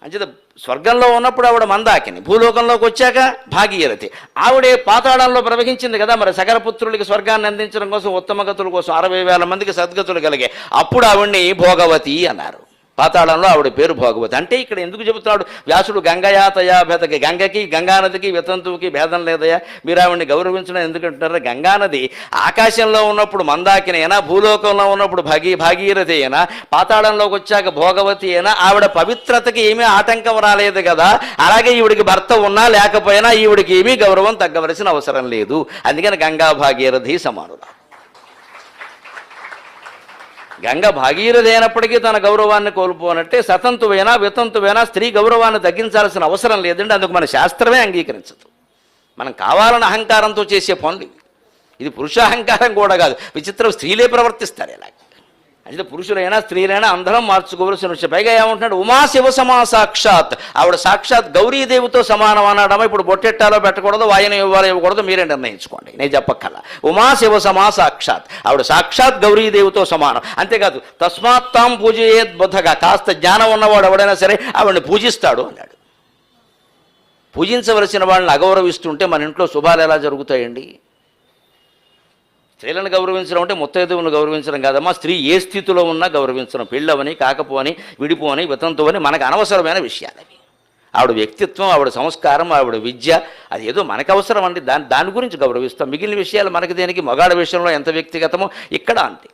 అంచేత స్వర్గంలో ఉన్నప్పుడు ఆవిడ మందాకిని, భూలోకంలోకి వచ్చాక భాగీరథి. ఆవిడే పాతాళంలో ప్రవహించింది కదా, మరి సకల పుత్రులకి స్వర్గాన్ని అందించడం కోసం, ఉత్తమ గతుల కోసం 60,000 మందికి సద్గతులు కలిగే. అప్పుడు ఆవిడ్ని భోగవతి అన్నారు. పాతాళంలో ఆవిడ పేరు భోగవతి. అంటే ఇక్కడ ఎందుకు చెబుతున్నాడు వ్యాసుడు గంగయాతయా భేదకి, గంగకి గంగానదికి వితంతువుకి భేదం లేదయా, మీరు ఆవిడ్ని గౌరవించడం ఎందుకంటున్నారు? గంగానది ఆకాశంలో ఉన్నప్పుడు మందాకిని అయినా, భూలోకంలో ఉన్నప్పుడు భాగీరథి అయినా, పాతాళంలోకి వచ్చాక భోగవతి అయినా ఆవిడ పవిత్రతకి ఏమీ ఆటంకం రాలేదు కదా. అలాగే ఈవిడికి భర్త ఉన్నా లేకపోయినా ఈవిడికి ఏమీ గౌరవం తగ్గవలసిన అవసరం లేదు. అందుకని గంగా భాగీరథి సమానులు. గంగ భాగీరథి అయినప్పటికీ తన గౌరవాన్ని కోల్పోనట్టే సతంతువైనా వితంతువైనా స్త్రీ గౌరవాన్ని తగ్గించాల్సిన అవసరం లేదండి. అందుకు మన శాస్త్రమే అంగీకరించదు. మనం కావాలని అహంకారంతో చేసే పనులు ఇది పురుషాహంకారం కూడా కాదు. విచిత్రం, స్త్రీలే ప్రవర్తిస్తారు ఇలా. అంటే పురుషులైనా స్త్రీలైనా అందరం మార్చుకోవలసిన విషయం. పైగా ఏమంటున్నాడు? ఉమా శివ సాక్షాత్, ఆవిడ సాక్షాత్ గౌరీదేవితో సమానం అన్నాడమ్మా. ఇప్పుడు బొట్టెట్టాలో పెట్టకూడదు, వాయన ఇవ్వాలో ఇవ్వకూడదు మీరే నిర్ణయించుకోండి, నేను చెప్పక్కల్లా. ఉమా శివ సాక్షాత్, ఆవిడ సాక్షాత్ గౌరీదేవితో సమానం. అంతేకాదు తస్మాత్తాం పూజయేద్ బుధగా, కాస్త జ్ఞానం ఉన్నవాడు ఎవడైనా సరే ఆవిడని పూజిస్తాడు అన్నాడు. పూజించవలసిన వాళ్ళని అగౌరవిస్తుంటే మన ఇంట్లో శుభాలు ఎలా జరుగుతాయండి? స్త్రీలను గౌరవించడం అంటే ముత్తైదువులను గౌరవించడం కాదమ్మా. స్త్రీ ఏ స్థితిలో ఉన్నా గౌరవించడం. పెళ్ళవని, కాకపోని, విడిపోని, వితంతువని మనకు అనవసరమైన విషయాలవి. ఆవిడ వ్యక్తిత్వం, ఆవిడ సంస్కారం, ఆవిడ విద్య, అది ఏదో మనకు అవసరం అండి. దాని గురించి గౌరవిస్తాం. మిగిలిన విషయాలు మనకి దేనికి? మగాడ విషయంలో ఎంత వ్యక్తిగతమో ఇక్కడ అంతే.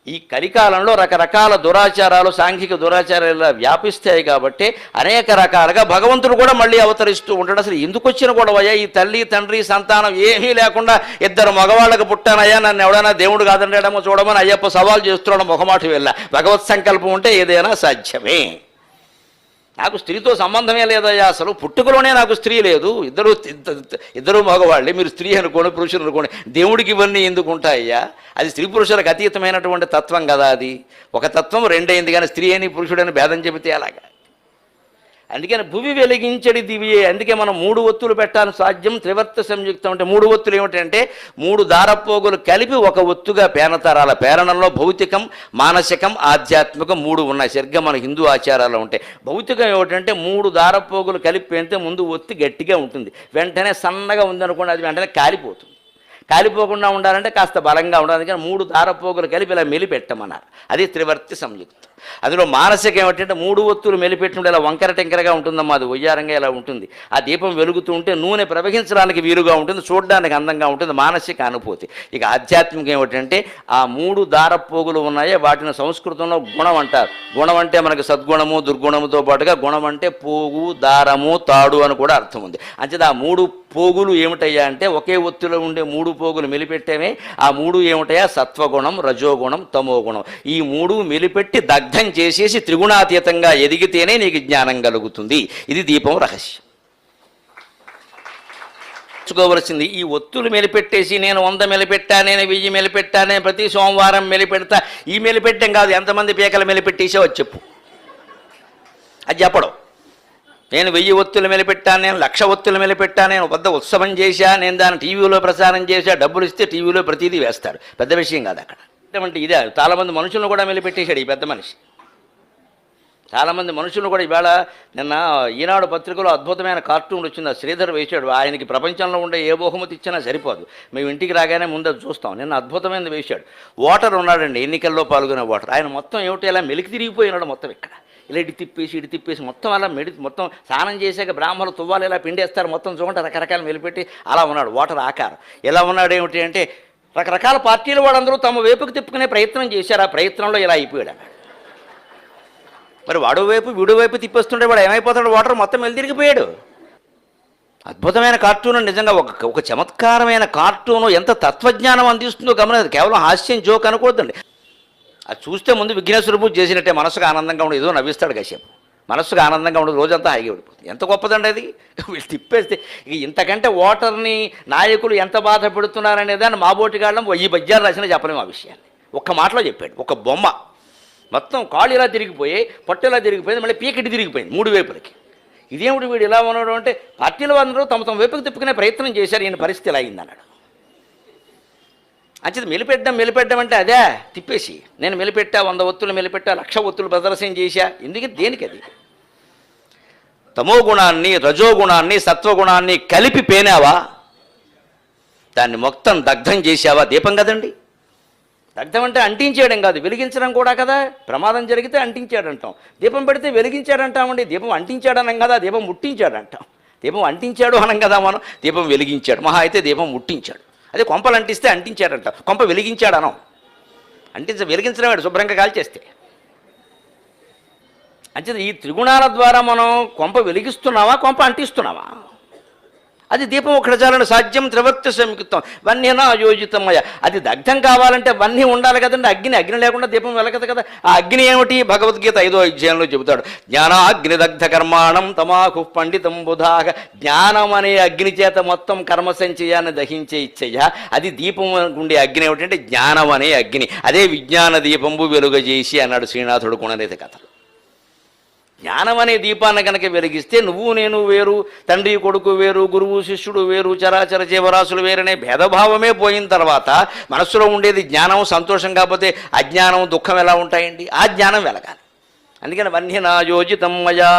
ఈ కలికాలంలో రకరకాల దురాచారాలు, సాంఘిక దురాచారాలు వ్యాపిస్తాయి కాబట్టి అనేక రకాలుగా భగవంతుడు కూడా మళ్ళీ అవతరిస్తూ ఉంటాడు. అసలు ఎందుకు వచ్చిన గొడవయ్యా? ఈ తల్లి తండ్రి సంతానం ఏమీ లేకుండా 2 మగవాళ్ళకు పుట్టానయ్యా, నన్ను ఎవడైనా దేవుడు కాదండేమో చూడమని అయ్యప్ప సవాల్ చేస్తున్నాడు మొహమాట వెళ్ళా. భగవత్ సంకల్పం ఉంటే ఏదైనా సాధ్యమే. నాకు స్త్రీతో సంబంధమే లేదయ్యా, అసలు పుట్టుకలోనే నాకు స్త్రీ లేదు. ఇద్దరు మగవాళ్ళే, మీరు స్త్రీ అనుకోండి, పురుషులు అనుకోండి, దేవుడికి ఇవన్నీ ఎందుకు ఉంటాయ్యా? అది స్త్రీ పురుషులకు అతీతమైనటువంటి తత్వం కదా. అది ఒక తత్వం రెండైంది, కానీ స్త్రీ అని పురుషుడని భేదం చెబితే అలాగా. అందుకని భువి వెలిగించడి దివియే. అందుకే మనం 3 ఒత్తులు పెట్టాలని సాధ్యం. త్రివర్త సంయుక్తం అంటే 3 ఒత్తులు ఏమిటంటే 3 దారపోగులు కలిపి ఒక ఒత్తుగా పేనతరాల పేరణంలో భౌతికం, మానసికం, ఆధ్యాత్మికం 3 ఉన్నాయి. సరిగ్గా మన హిందూ ఆచారాలు ఉంటాయి. భౌతికం ఏమిటంటే 3 దారపోగులు కలిపి పేనితే ముందు ఒత్తి గట్టిగా ఉంటుంది, వెంటనే సన్నగా ఉందనుకోండి అది వెంటనే కాలిపోతుంది. కాలిపోకుండా ఉండాలంటే కాస్త బలంగా ఉండాలి. అందుకని 3 దారపోగులు కలిపి ఇలా మెలిపెట్టమన్నారు. అది త్రివర్తి సంయుక్తం. అందులో మానసికం ఏమిటంటే 3 ఒత్తులు మెలిపెట్టుంటే ఇలా వంకర టెంకరగా ఉంటుందమ్మా, అది ఒయ్యారంగా ఇలా ఉంటుంది. ఆ దీపం వెలుగుతూ ఉంటే నూనె ప్రవహించడానికి వీలుగా ఉంటుంది, చూడడానికి అందంగా ఉంటుంది, మానసిక అనుభూతి. ఇక ఆధ్యాత్మికం ఏమిటంటే ఆ 3 దారపోగులు ఉన్నాయే వాటిని సంస్కృతంలో గుణం అంటారు. గుణం అంటే మనకి సద్గుణము దుర్గుణముతో పాటుగా గుణం అంటే పోగు, దారము, తాడు అని కూడా అర్థం ఉంది. అంచేది ఆ 3 పోగులు ఏమిటయ్యా అంటే ఒకే ఒత్తిలో ఉండే 3 పోగులు మెలిపెట్టేమే. ఆ 3 ఏమిటయా? సత్వగుణం, రజోగుణం, తమోగుణం. ఈ 3 మెలిపెట్టి దగ్ధం చేసేసి త్రిగుణాతీతంగా ఎదిగితేనే నీకు జ్ఞానం కలుగుతుంది. ఇది దీపం రహస్యం. తెలుసుకోవలసింది ఈ ఒత్తులు మెలిపెట్టేసి నేను 100 మెలిపెట్టా, నేను 1000 మెలిపెట్టా, నేను ప్రతి సోమవారం మెలిపెడతా, ఈ మెలిపెట్టం కాదు. ఎంతమంది పీకలు మెలిపెట్టేసావో చెప్పు, అది చెప్పడం. నేను 1000 ఒత్తులు మెలిపెట్టాను, నేను 1,00,000 ఒత్తులు మెలిపెట్టాను, నేను పెద్ద ఉత్సవం చేశా, నేను దాన్ని టీవీలో ప్రసారం చేశా, డబ్బులు ఇస్తే టీవీలో ప్రతిదీ వేస్తాడు. పెద్ద విషయం కాదు అక్కడ. అంటే ఇదే చాలామంది మనుషులను కూడా మెలిపెట్టేశాడు ఈ పెద్ద మనిషి. చాలామంది మనుషులను కూడా ఇవాళ నిన్న ఈనాడు పత్రికలో అద్భుతమైన కార్టూన్ వచ్చింది, శ్రీధర్ వేశాడు. ఆయనకి ప్రపంచంలో ఉండే ఏ బహుమతి ఇచ్చినా సరిపోదు, మేము ఇంటికి రాగానే ముందు చూస్తాం. నిన్న అద్భుతమైనది వేశాడు. ఓటర్ ఉన్నాడండి, ఎన్నికల్లో పాల్గొనే ఓటర్. ఆయన మొత్తం ఏమిటి ఇలా మెలికి తిరిగిపోయినాడు మొత్తం. ఇక్కడ ఇలా ఇటు తిప్పేసి మొత్తం అలా మొత్తం స్నానం చేశాక బ్రాహ్మణులు తువ్వాలి ఇలా పిండేస్తారు, మొత్తం చూడండి రకరకాల మెలిపెట్టి అలా ఉన్నాడు ఓటర్ ఆకారం. ఎలా ఉన్నాడు ఏమిటి అంటే రకరకాల పార్టీలు వాళ్ళందరూ తమ వైపుకి తిప్పుకునే ప్రయత్నం చేశారు. ఆ ప్రయత్నంలో ఇలా అయిపోయాడు అన్నాడు. మరి వాడు వైపు వీడు వైపు తిప్పేస్తుంటే వాడు ఏమైపోతాడు? ఓటర్ మొత్తం తిరిగిపోయాడు. అద్భుతమైన కార్టూన్, నిజంగా ఒక చమత్కారమైన కార్టూను ఎంత తత్వజ్ఞానం అందిస్తుందో గమనించదు. కేవలం హాస్యం జోక్ అనుకోవద్దండి. అది చూస్తే ముందు విఘ్నేశ్వర పూజ చేసినట్టే మనసుకు ఆనందంగా ఉండదు. ఏదో నవ్విస్తాడు కాసేపు, మనసుకు ఆనందంగా ఉండదు, రోజంతా హాయిగా పడిపోతుంది. ఎంత గొప్పదండి అది. వీళ్ళు తిప్పేస్తే ఇక ఇంతకంటే ఓటర్ని నాయకులు ఎంత బాధ పెడుతున్నారనే దాన్ని మాబోటిగాళ్ళం 1000 పద్యాలు రాసినా చెప్పలేము ఆ విషయాన్ని. ఒక్క మాటలో చెప్పాడు. ఒక బొమ్మ మొత్తం కాళ్ళు ఇలా తిరిగిపోయి, పొట్టు ఇలా తిరిగిపోయింది, మళ్ళీ పీకెట్టి తిరిగిపోయింది 3 వైపులకి. ఇదేమిటి వీడు ఇలా ఉన్నాడు అంటే పార్టీల అందరూ తమ వైపుకి తిప్పుకునే ప్రయత్నం చేశారు, ఈయన పరిస్థితి ఇలా అయిందన్నాడు. అంచేది మెలిపెట్టడం అంటే అదే తిప్పేసి నేను మెలిపెట్టా, 100 ఒత్తులు మెలిపెట్టా, 1,00,000 ఒత్తులు ప్రదర్శన చేశా. ఎందుకు? దేనికి? అది తమో గుణాన్ని, రజోగుణాన్ని, సత్వగుణాన్ని కలిపి పేనావా, దాన్ని మొత్తం దగ్ధం చేశావా. దీపం కదండి. దగ్ధం అంటే అంటించేయడం కాదు, వెలిగించడం కూడా కదా. ప్రమాదం జరిగితే అంటించాడంటాం, దీపం పెడితే వెలిగించాడంటామండి. దీపం అంటించాడనం కదా, దీపం ముట్టించాడంటాం. దీపం అంటించాడు అనం కదా మనం. దీపం వెలిగించాడు, మహా అయితే దీపం ముట్టించాడు. అదే కొంపలు అంటిస్తే అంటించాడంట, కొంప వెలిగించాడనం. వెలిగించడం శుభ్రంగా కాల్చేస్తే. అంటే ఈ త్రిగుణాల ద్వారా మనం కొంప వెలిగిస్తున్నావా, కొంప అంటిస్తున్నావా? అది దీపం ఒకటి చాలని సాధ్యం త్రివర్త సంయుక్తం వన్యనా యోజితమయ. అది దగ్ధం కావాలంటే వన్య ఉండాలి కదండి. అగ్ని లేకుండా దీపం వెలగదు కదా. ఆ అగ్ని ఏమిటి? భగవద్గీత 5వ అధ్యాయంలో చెబుతాడు. జ్ఞానాగ్నిదగ్ధ కర్మాణం తమాకు పండితం బుధాగ. జ్ఞానం అనే అగ్ని చేత మొత్తం కర్మ సంచయాన్ని దహించే ఇచ్చయ్య. అది దీపం ఉండే అగ్ని ఏమిటంటే జ్ఞానం అనే అగ్ని. అదే విజ్ఞాన దీపంబు వెలుగజేసి అన్నాడు శ్రీనాథుడు గుణరేత కథలు. జ్ఞానం అనే దీపాన్ని కనుక వెలిగిస్తే నువ్వు నేను వేరు, తండ్రి కొడుకు వేరు, గురువు శిష్యుడు వేరు, చరాచర జీవరాశులు వేరనే భేదభావమే పోయిన తర్వాత మనస్సులో ఉండేది జ్ఞానం, సంతోషం. కాకపోతే అజ్ఞానం, దుఃఖం ఎలా ఉంటాయండి? ఆ జ్ఞానం వెలగాలి. అందుకని వన్యనా యోజితం మయా.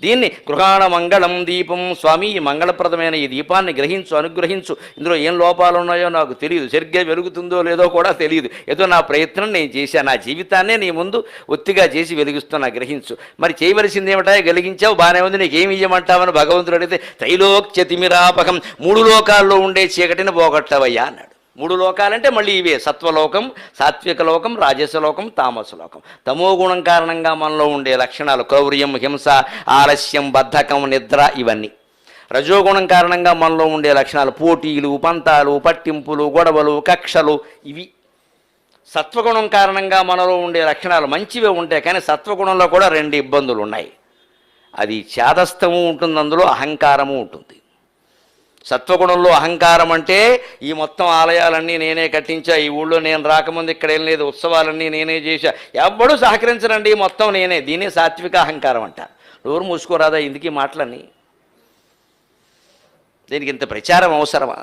దీన్ని గృహాణ మంగళం దీపం. స్వామి, ఈ మంగళప్రదమైన ఈ దీపాన్ని గ్రహించు, అనుగ్రహించు. ఇందులో ఏం లోపాలు ఉన్నాయో నాకు తెలియదు, సరిగ్గా వెలుగుతుందో లేదో కూడా తెలియదు. ఏదో నా ప్రయత్నం నేను చేశాను, నా జీవితాన్నే నీ ముందు ఒత్తిగా చేసి వెలిగిస్తున్నా, గ్రహించు. మరి చేయవలసింది ఏమిటా? వెలిగించావు, బాగానే ఉంది, నీకేమి ఇయ్యమంటావని భగవంతుడు అడిగితే త్రైలోక్యతిమిరాపకం, 3 లోకాల్లో ఉండే చీకటిని పోగొట్టవయ్యా అన్నాడు. 3 లోకాలంటే మళ్ళీ ఇవే: సత్వలోకం, సాత్విక లోకం, రాజసలోకం, తామసలోకం. తమోగుణం కారణంగా మనలో ఉండే లక్షణాలు క్రౌర్యం, హింస, ఆలస్యం, బద్ధకం, నిద్ర, ఇవన్నీ. రజోగుణం కారణంగా మనలో ఉండే లక్షణాలు పోటీలు, పంతాలు, పట్టింపులు, గొడవలు, కక్షలు, ఇవి. సత్వగుణం కారణంగా మనలో ఉండే లక్షణాలు మంచివే ఉంటాయి, కానీ సత్వగుణంలో కూడా 2 ఇబ్బందులు ఉన్నాయి. అది చేదస్థము ఉంటుంది, అందులో అహంకారము ఉంటుంది. సత్వగుణంలో అహంకారం అంటే ఈ మొత్తం ఆలయాలన్నీ నేనే కట్టించా, ఈ ఊళ్ళో నేను రాకముందు ఇక్కడ ఏం లేదు, ఉత్సవాలన్నీ నేనే చేశా, ఎవ్వడూ సహకరించరండి, మొత్తం నేనే. దీనే సాత్విక అహంకారం అంట. నోరు మూసుకోరాదా ఇందుకీ మాటలన్నీ? దీనికి ఇంత ప్రచారం అవసరమా?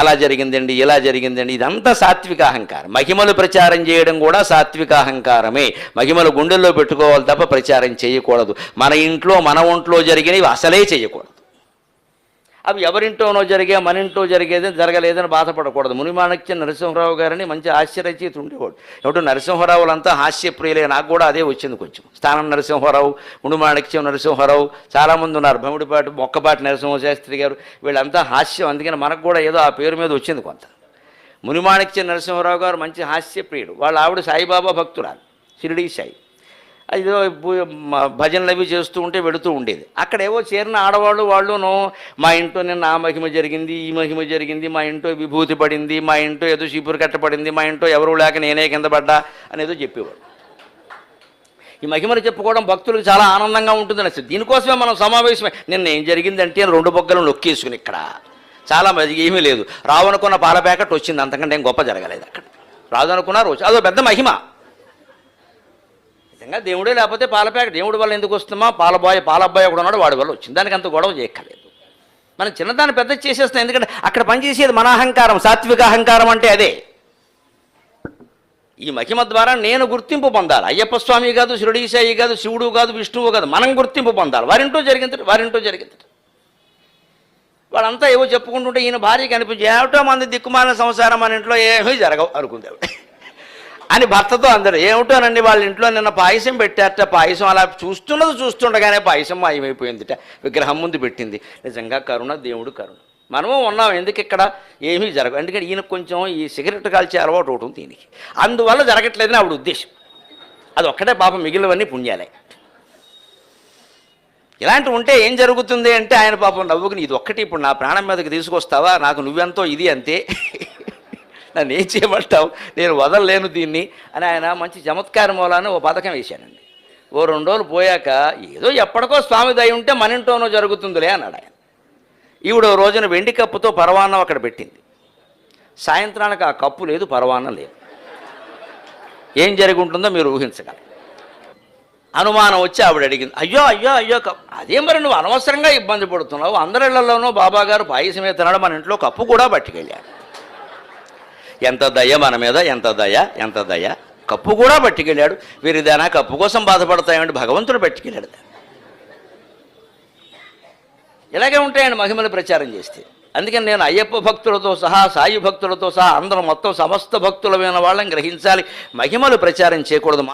అలా జరిగిందండి, ఇలా జరిగిందండి, ఇదంతా సాత్విక అహంకారం. మహిమలు ప్రచారం చేయడం కూడా సాత్విక అహంకారమే. మహిమలు గుండెల్లో పెట్టుకోవాలి తప్ప ప్రచారం చేయకూడదు. మన ఇంట్లో మన ఒంట్లో జరిగినవి అసలే చేయకూడదు. అవి ఎవరింటోనో జరిగే మన ఇంటో జరిగేదని జరగలేదని బాధపడకూడదు. మునిమాణిక్య నరసింహరావు గారిని మంచి హాస్యరచయిత ఉండేవాడు. ఏమిటో నరసింహరావులంతా హాస్యప్రియులే. నాకు కూడా అదే వచ్చింది కొంచెం. స్థానం నరసింహరావు, మునిమాణిక్యం నరసింహరావు, చాలామంది ఉన్నారు. భమిడిపాటి మొక్కపాటి నరసింహశాస్త్రి గారు, వీళ్ళంతా హాస్యం. అందుకని మనకు కూడా ఏదో ఆ పేరు మీద వచ్చింది కొంత. మునిమాణిక్య నరసింహరావు గారు మంచి హాస్యప్రియుడు. వాళ్ళ ఆవిడ సాయిబాబా భక్తురాలు, షిరిడీ సాయి. అదో భజనలు అవి చేస్తూ ఉంటే వెళుతూ ఉండేది. అక్కడేవో చేరిన ఆడవాళ్ళు వాళ్ళును మా ఇంట్లో నిన్న ఆ మహిమ జరిగింది, ఈ మహిమ జరిగింది, మా ఇంట్లో విభూతి పడింది, మా ఇంట్లో ఏదో చీపురు కట్టపడింది, మా ఇంట్లో ఎవరు లేక నేనే కింద పడ్డా అనేదో చెప్పేవాడు. ఈ మహిమలు చెప్పుకోవడం భక్తులకు చాలా ఆనందంగా ఉంటుంది అసలు. దీనికోసమే మనం సమావేశమే. నిన్న ఏం జరిగిందంటే 2 బొగ్గలను నొక్కేసుకుని ఇక్కడ చాలా ఏమీ లేదు. రావు అనుకున్న పాల ప్యాకెట్ వచ్చింది, అంతకంటే ఏం గొప్ప జరగలేదు అక్కడ. రాదు అనుకున్నారు వచ్చి, అదో పెద్ద మహిమ. నిజంగా దేవుడే లేకపోతే పాల ప్యాకెట్ దేవుడి వల్ల ఎందుకు వస్తుందా? పాలబ్బాయి ఒకడు ఉన్నాడు, వాడి వల్ల వచ్చింది. దానికి అంత గొడవ చేయక్కర్లేదు. మనం చిన్నదాన్ని పెద్ద చేసేస్తాం. ఎందుకంటే అక్కడ పనిచేసేది మన అహంకారం, సాత్విక అహంకారం అంటే అదే. ఈ మహిమ ద్వారా నేను గుర్తింపు పొందాలి. అయ్యప్ప స్వామి కాదు, షిరిడీ సాయి కాదు, శివుడు కాదు, విష్ణువు కాదు, మనం గుర్తింపు పొందాలి. వారింటో జరిగింది. వాళ్ళంతా ఏవో చెప్పుకుంటుంటే ఈయన భార్యకి అనిపించి ఏమిటో మంది దిక్కుమాలిన సంసారం మన ఇంట్లో ఏమీ జరగవు అనుకుందాం అని భర్తతో అందరు. ఏమిటోనండి వాళ్ళ ఇంట్లో నిన్న పాయసం పెట్టారట, పాయసం అలా చూస్తుండగానే పాయసం మాయమైపోయిందిట, విగ్రహం ముందు పెట్టింది. నిజంగా కరుణ, దేవుడు కరుణ. మనము ఉన్నాం, ఎందుకు ఇక్కడ ఏమీ జరగవు. ఎందుకంటే ఈయన కొంచెం ఈ సిగరెట్ కాల్చే అలవాటు ఒకటి ఉంది దీనికి, అందువల్ల జరగట్లేదని ఆవిడ ఉద్దేశం. అది ఒక్కటే పాపం, మిగిలినవన్నీ పుణ్యాలే. ఇలాంటివి ఉంటే ఏం జరుగుతుంది అంటే ఆయన పాపం నవ్వుకుని, ఇది ఒక్కటి ఇప్పుడు నా ప్రాణం మీదకి తీసుకొస్తావా, నాకు నువ్వెంతో ఇది అంతే, నన్ను ఏం చేయమంటావు, నేను వదలలేను దీన్ని అని ఆయన మంచి చమత్కారం మూలాన్ని ఓ పథకం వేశానండి. ఓ 2 రోజులు పోయాక ఏదో ఎప్పటికో స్వామి దయ ఉంటే మన ఇంట్లోనో జరుగుతుందిలే అన్నాడు ఆయన. ఈవిడ రోజున వెండి కప్పుతో పరవాన్నం అక్కడ పెట్టింది. సాయంత్రానికి ఆ కప్పు లేదు, పరవాన్నం లేదు. ఏం జరిగి ఉంటుందో మీరు ఊహించగలరు. అనుమానం వచ్చి ఆవిడ అడిగింది, అయ్యో అదే మరి నువ్వు అనవసరంగా ఇబ్బంది పడుతున్నావు, అందరిళ్లలోనూ బాబాగారు పాయసమే తినడం, మన ఇంట్లో కప్పు కూడా పట్టుకెళ్ళాడు. ఎంత దయ మన మీద, ఎంత దయ. కప్పు కూడా పట్టుకెళ్ళాడు. వీరిదేనా కప్పు కోసం బాధపడతాయండి, భగవంతుడు పట్టుకెళ్ళాడు. ఇలాగే ఉంటాయండి మహిమలు ప్రచారం చేస్తే. అందుకని నేను అయ్యప్ప భక్తులతో సహా, సాయి భక్తులతో సహా అందరం మొత్తం సమస్త భక్తులమైన వాళ్ళని గ్రహించాలి. మహిమలు ప్రచారం చేయకూడదు.